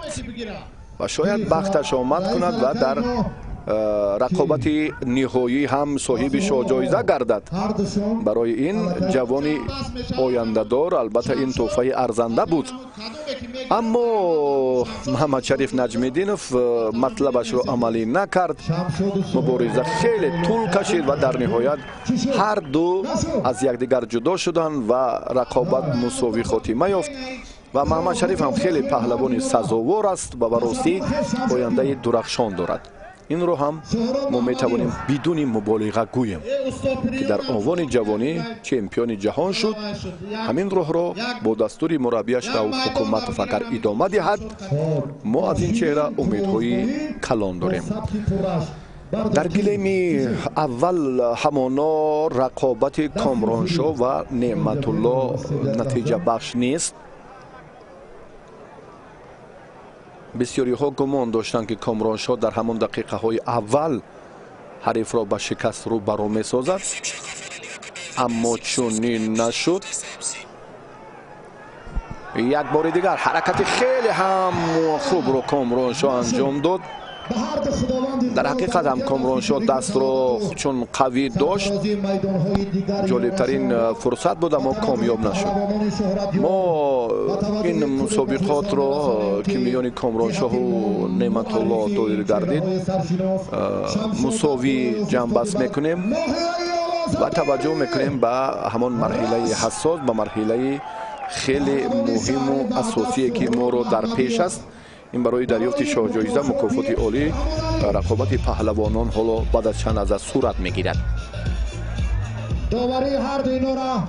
و شاید بختش آمد کند و در رقابت نهایی هم صاحب شاه جایزه گردد. برای این جوانی آینده دار البته این تحفه ارزنده بود، اما محمد شریف نجم‌الدینوف مطلبش را عملی نکرد. مبارزه خیلی طول کشید و در نهایت هر دو از یکدیگر جدا شدند و رقابت مساوی خاتمه یافت و محمد شریف هم خیلی پهلوان سزاوار است و براستی آینده درخشان دارد. این رو هم ما می توانیم بدون مبالغه گوییم که در آوان جوانی چمپیون جهان شد. همین راه را با دستور مربیش و حکومت فقر ادامه دهد. ما از این چهره امیدهای کلان داریم. در گلیم اول همانا رقابت کامرانشاه و نعمت‌الله نتیجه بخش نیست. بسیاری ها گمان داشتند که کامرانشاه در همان دقیقه های اول حریف را به شکست رو برو می سازد، اما چنین نشد. یک بار دیگر حرکت خیلی هم خوب رو کامرانشاه انجام داد. در حقیقت هم کامرانشاه دست را چون قوی داشت جالبترین فرصت بود، اما کامیاب نشد. ما این مسابقات را که میان کامرانشاه و نعمت‌الله دایر گردید مساوی جنبست میکنیم و توجه میکنیم به همان مرحله حساس، به مرحله خیلی مهم و اساسی که ما رو در پیش است. این برای دریافت شاه جایزه مکافات عالی رقابت پهلوانان حالا بعد از چند از صورت میگیرد. داوری هر دو اینا را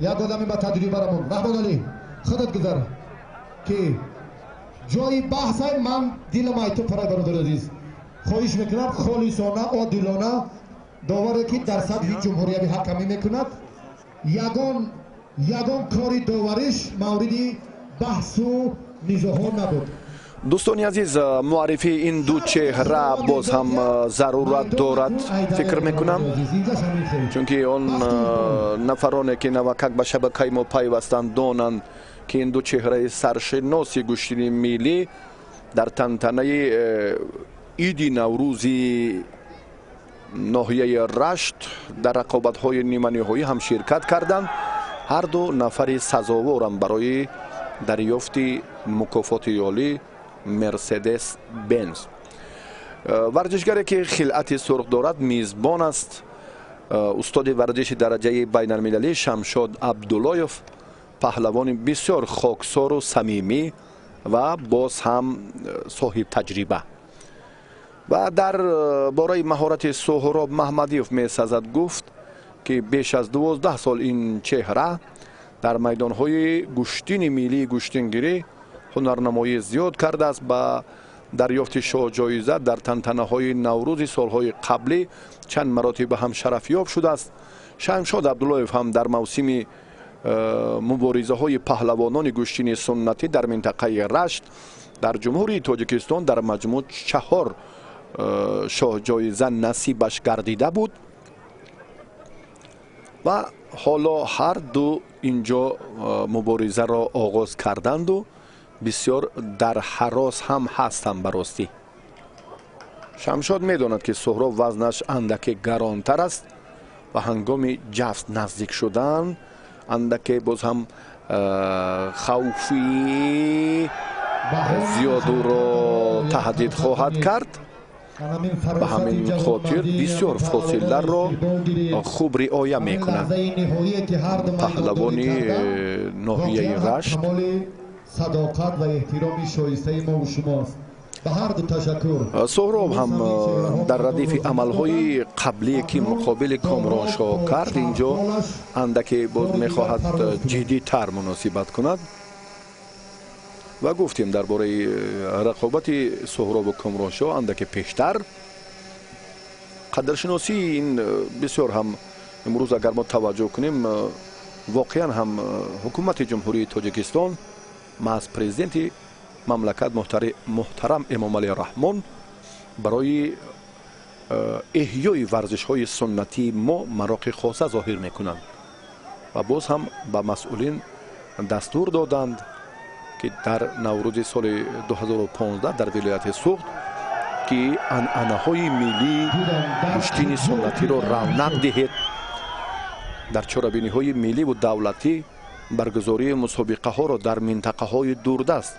یک آدمی با تدریب برامون رحمان علی خودت گذار که جای بحث های من دیلم ای تو پرای برادر عزیز خواهش میکنم خالصانه عادلانه داوری که در سطح جمهوری حکمی میکند یگان کاری داوریش موردی بحث و نزاع نبود. دوستان عزیز، معرفی این دو چهره باز هم ضرورت دارد فکر میکنم، چون که آن نفرانی که نوکک به شبکه ما پیوستند دانند که این دو چهره سرشناس گوشتنی ملی در تنتنه عید نوروزی ناحیه رشت در رقابت‌های نیمه نهایی هم شرکت کردند. هر دو نفر سزاوارند برای دریافت مکافات عالی مرسدس بنز. ورزشگری که خلعت سرخ دارد میزبان است استاد ورزش درجه بین المللی شمشاد عبداللهیف، پهلوان بسیار خاکسار و صمیمی و باز هم صاحب تجربه. و در باره مهارت سهراب محمدیوف می سازد گفت که بیش از 12 سال این چهره در میدانهای گوشتین ملی گوشتنگیری هنرنمایی زیاد کرده است. با دریافت شاه جایزه در تنتنه های نوروز سالهای قبلی چند مراتب هم شرفیاب شده است. شمشاد عبداللهیف هم در موسم مبارزه های پهلوانان گوشتین سنتی در منطقه رشت در جمهوری تاجیکستان در مجموع 4 شاه جایزه نصیبش گردیده بود و حالا هر دو اینجا مبارزه را آغاز کردند و بسیار در حراس هم هستند. براستی شمشاد میداند که سهراب وزنش اندک گرانتر است و هنگام جفت نزدیک شدن اندک باز هم خوفی زیاد او را تهدید خواهد کرد. به همین خاطر بسیار فاصله را خوب رعایت میکنند. پهلوانی ناحیه رشت صداقت و احترام شایسته ما و شماست. به هر دو تشکر. سهراب هم در ردیف عملهای قبلی که مقابل کامرانشاه کرد اینجا اندکی باز میخواهد جدی تر مناسبت کند و گفتیم درباره رقابت سهراب و کامرانشاه اندکی پیشتر. قدرشناسی این بسیار هم امروز اگر ما توجه کنیم واقعا هم حکومت جمهوری تاجیکستان از پرزیدنت مملکت محترم امامعلی رحمان برای احیای ورزش های سنتی ما مراقب خاصه ظاهر میکنند و باز هم به مسئولین دستور دادند که در نوروز سال 2015 در ولایت سوخت که عنعنه های ملی کشتین سنتی را رونق دهید. در چرابینی های ملی و دولتی برگزاری مسابقه ها را در منطقه های دوردست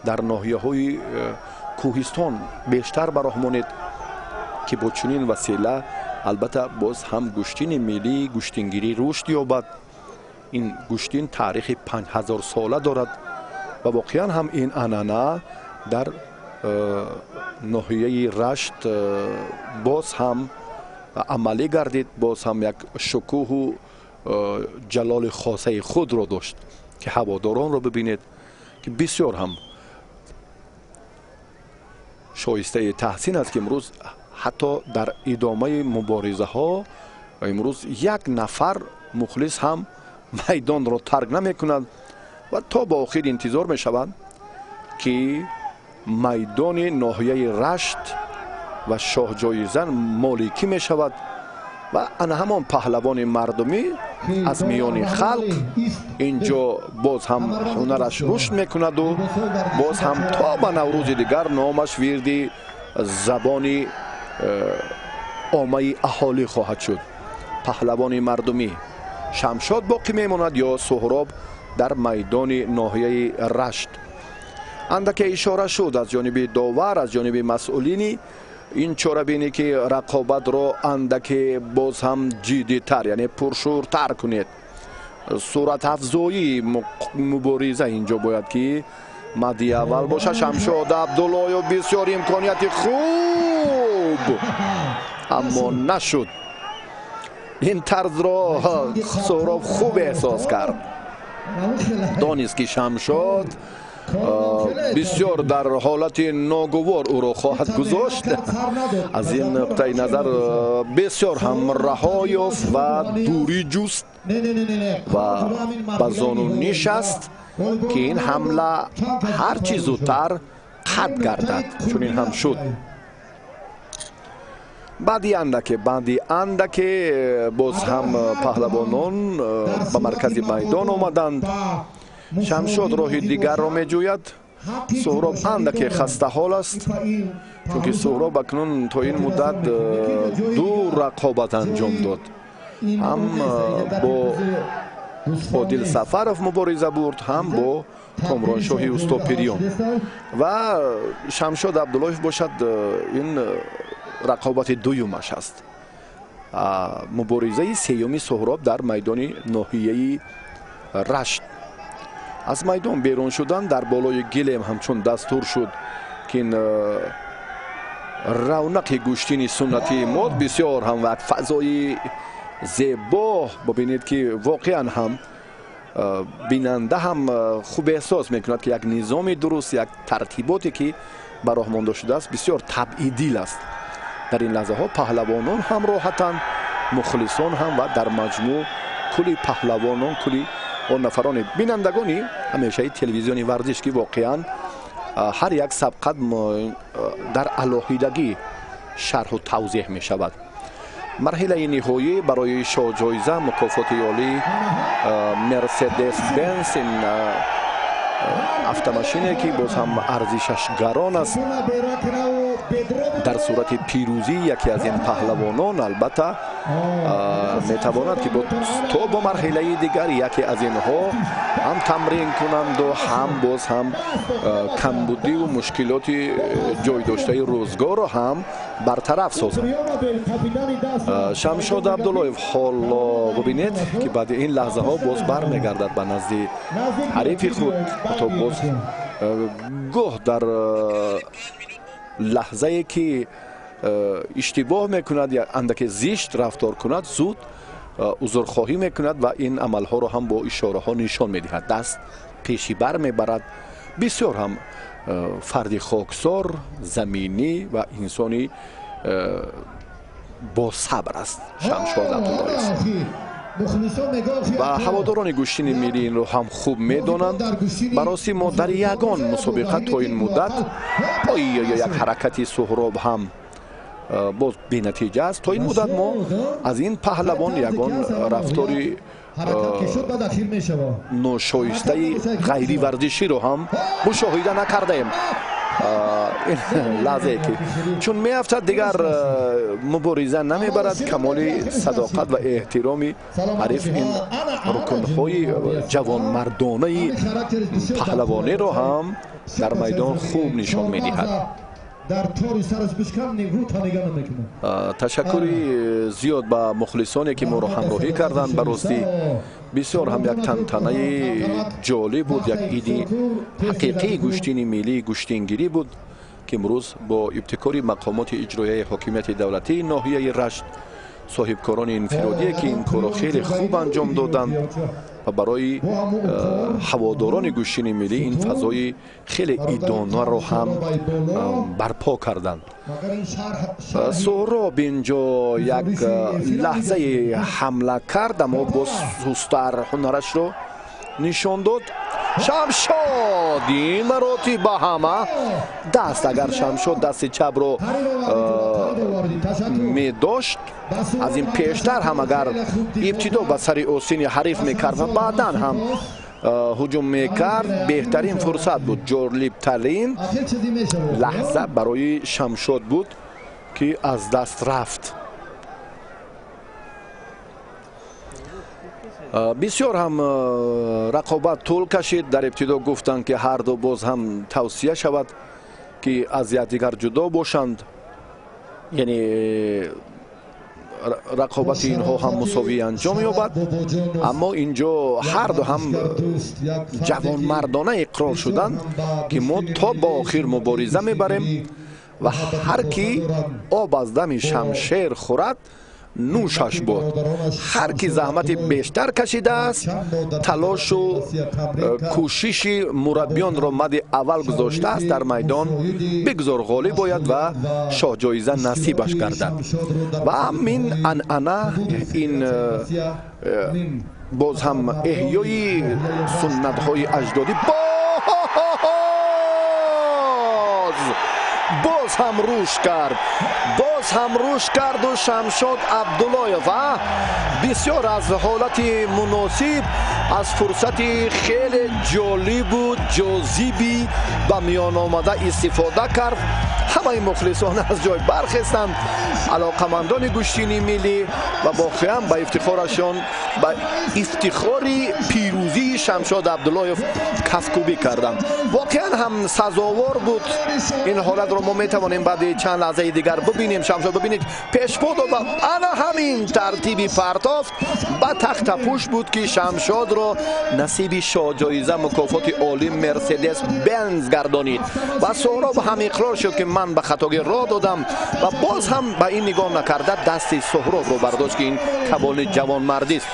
در ناحیه های کوهستان بیشتر برآمونید که با چنین وسیله البته باز هم گشتین ملی گشتینگیری رشد یابد. این گشتین تاریخ 5000 ساله دارد و واقعا هم این عنعنه در ناحیه رشت باز هم عملی گردید، باز هم یک شکوه و جلال خاصه خود را داشت که هواداران را ببینید که بسیار هم شایسته تحسین است که امروز حتی در ادامه مبارزه ها امروز یک نفر مخلص هم میدان را ترک نمی کند و تا با آخر انتظار می شود که میدان ناحیه رشت و شاه جایزن مالکی می شود و همان پهلوان مردمی از میان خلق اینجا باز هم هنرش رشد میکند و باز هم تا به نوروز دیگر نامش ورد زبان عامه اهالی خواهد شد. پهلوان مردمی شمشاد باقی میماند یا سهراب در میدان ناحیه رشت. اندک اشاره شد از جانب داور از جانب مسئولینی این چاره‌بینی که رقابت را اندک باز هم جدی تر یعنی پرشورتر کنید. صورت افزایی مبارزه اینجا باید که مدی اول باشه. شمشاد عبدالله بسیار امکانیت خوب اما نشد. این طرز را سهراب خوب احساس کرد، دانست که شمشاد بسیار در حالت ناگوار او را خواهد گذاشت. از این نقطه نظر بسیار هم رها یافت و دوری جست و به زانو نشست که این حمله هر چیز زودتر قطع گردد. چون این هم شد. بعدی اندک باز هم پهلوانان به مرکز میدان آمدند. شمشاد راه دیگر را می جوید. سهراب اندک خسته حال است چون که سهراب اکنون تا این مدت دو رقابت انجام داد. هم با عادل سفرов مبارزه برد، هم با کامرانشاه استوپریان و شمشاد عبدالله باشد این رقابت دویمش است. مبارزه سیومی سهراب در میدان ناحیه رشت. از میدان بیرون شدن در بالای گلیم همچون دستور شد که این رونق گوشتین سنتی ما بسیار هم وقت فضای زیبا ببینید که واقعا هم بیننده هم خوب احساس میکند که یک نظام درست، یک ترتیباتی که براه مانده شده است بسیار طبیعی است. در این لحظه ها پهلوانان هم راحتاً، مخلصان هم و در مجموع کلی پهلوانان، کلی و نفران بینندگانی همیشه تلویزیونی ورزش که واقعا هر یک سبقت در علاهیدگی شرح و توضیح می شود. مرحله نهایی برای شاه جایزه مکافات عالی مرسدس بنز автомашине ки боз ҳам арзишаш гарон аст. дар сурати пирӯзӣ яке аз ин паҳлавонон албатта метавонад ки то бо марҳилаи дигар яке аз инҳо ҳам тамрин кунанду ҳам боз ҳам камбудиву мушкилоти ҷойдоштаи рӯзгорро ҳам бартараф созад. Шамшод Абдуллоев ҳоло бубинед ки баъди ин лаҳзаҳо боз бармегардад ба назди ҳарифи худ. ҳатто боз гоҳ дар лаҳзае ки иштибоҳ мекунад я андаке зишт рафтор кунад зуд узрхоҳӣ мекунад ва ин амалҳоро ҳам бо ишораҳо нишон медиҳад. даст пеши бар мебарад. бисёр ҳам фарди хоксор заминӣ ва инсони босабр аст Шамшод Абдуллоев. ва ҳаводорони гӯштини миллӣ инро ҳам хуб медонанд. бароси мо дар ягон мусобиқа то ин муддат як ҳаракати Суҳроб ҳам боз бенатиҷа аст. То ин муддат мо аз ин паҳлавон ягон рафтори ношоистаи ғайриварзиширо ҳам мушоҳида накардаем. лаҳзае ки чун меафтад дигар мубориза намебарад. камоли садоқат ва эҳтироми ҳариф ин рукунҳои ҷавонмардонаи паҳлавонеро ҳам дар майдон хуб нишон медиҳад. ташаккури зиёд ба мухлисоне ки моро ҳамроҳӣ карданд. ба ростӣ бисёр ҳам як тантанаи ҷолиб буд. як иди ҳақиқии гӯштини миллии гӯштингирӣ буд ки имрӯз бо ибтикори мақомоти иҷроияи ҳокимияти давлатии ноҳияи Рашт соҳибкорони инфиродие ки ин корро хеле хуб анҷом доданд ва барои ҳаводорони гӯштини миллӣ ин фазои хеле идонаро ҳам барпо карданд. Суҳроб инҷо як лаҳзаи ҳамла кард, аммо боз сустар ҳунарашро нишон дод. Шамшод ин маротиб ба ҳама даст. агар Шамшод дасти чапро медошт аз ин пештар ҳам агар ибтидо ба сари осини ҳариф мекард ва баъдан ҳам ҳуҷум мекард беҳтарин фурсат буд. ҷолибтарин лаҳза барои Шамшод буд ки аз даст рафт. бисёр ҳам рақобат тӯл кашид. дар ибтидо гуфтанд ки ҳарду боз ҳам тавсия шавад ки аз якдигар ҷудо бошанд, яъне рақобати инҳо ҳам мусовӣ анҷом ёбад. аммо инҷо ҳарду ҳам ҷавонмардона иқрор шуданд ки мо то ба охир мубориза мебарем ва ҳар ки об аз дами шамшер хӯрад нӯшаш бод. ҳар ки заҳмати бештар кашидааст, талошу кӯшиши мураббиёнро мадди аввал гузоштааст дар майдон бигзор ғолиб бояд ва шоҳҷоиза насибаш гардад. ва ҳамин анъана ин боз ҳам эҳёи суннатҳои аҷдодӣ боз ҳам рушд карду Шамшод Абдуллоев бисёр аз ҳолати муносиб, аз фурсати хеле ҷолибу ҷозиби ба миён омада истифода кард. ҳамаи мухлисон аз ҷой бархестанд. алоқамандони гӯштини миллӣ ва воқеан ба ифтихорашон, ба ифтихори пирӯзии Шамшод Абдуллоев кафкӯбӣ карданд. воқеан ҳам сазовор буд. ин ҳолатро мо метавонем баъди чанд лаҳзаи дигар бубинем. Шамшод бубинед пешпо дод ва ана ҳамин тартиби партофт ба тахтапӯш буд ки Шамшодро насиби шоҳҷоиза мукофоти оли Мерседес Бенз гардонид. ва Суҳроб ҳам иқрор шуд ки ман ба хатоги роҳ додам ва боз ҳам ба ин нигоҳ накарда дасти Суҳробро бардошт ки ин каболи ҷавонмардист.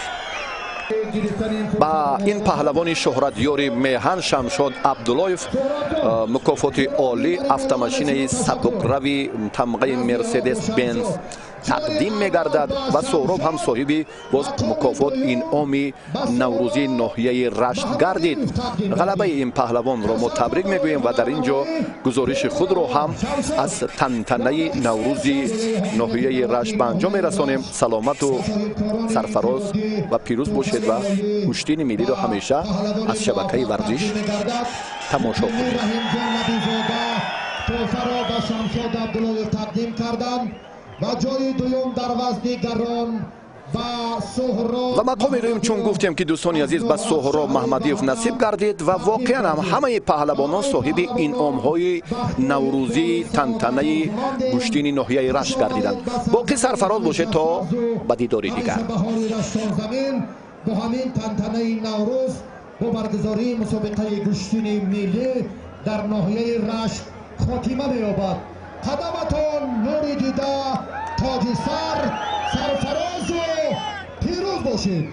ба ин паҳлавони шӯҳратёри меҳан Шамшод Абдуллоев мукофоти оли автомашинаи сабукрави тамғаи Мерседес Бенз тақдим мегардад ва Суҳроб ҳам соҳиби боз мукофот инъоми наврӯзии ноҳияи Рашт гардид. ғалабаи ин паҳлавонро мо табрик мегӯем ва дар ин ҷо гузориши худро ҳам аз тантанаи наврӯзи ноҳияи Рашт ба анҷом мерасонем. саломату сарфароз ва пирӯз бошед. کنید و گوشتین ملی رو همیشه از شبکه ورزش تماشا کنید. توفه را به شمشاد عبدالله تقدیم کردند و جای دوم در وزن گران و مقام رویم چون گفتیم که دوستان عزیز به سهراب محمدیف نصیب گردید و واقعا هم همه پهلوانان صاحب انعام های نوروزی تنتنه گوشتین ناحیه رشت گردیدند. باقی سرفراز باشه تا به دیداری دیگر. با همین تنتنه نوروز با برگزاری مسابقه گوشتین ملی در ناحیه رشت خاتمه می‌یابد. قدمتان نور دیده، تاج سر، سرفراز و پیروز باشید.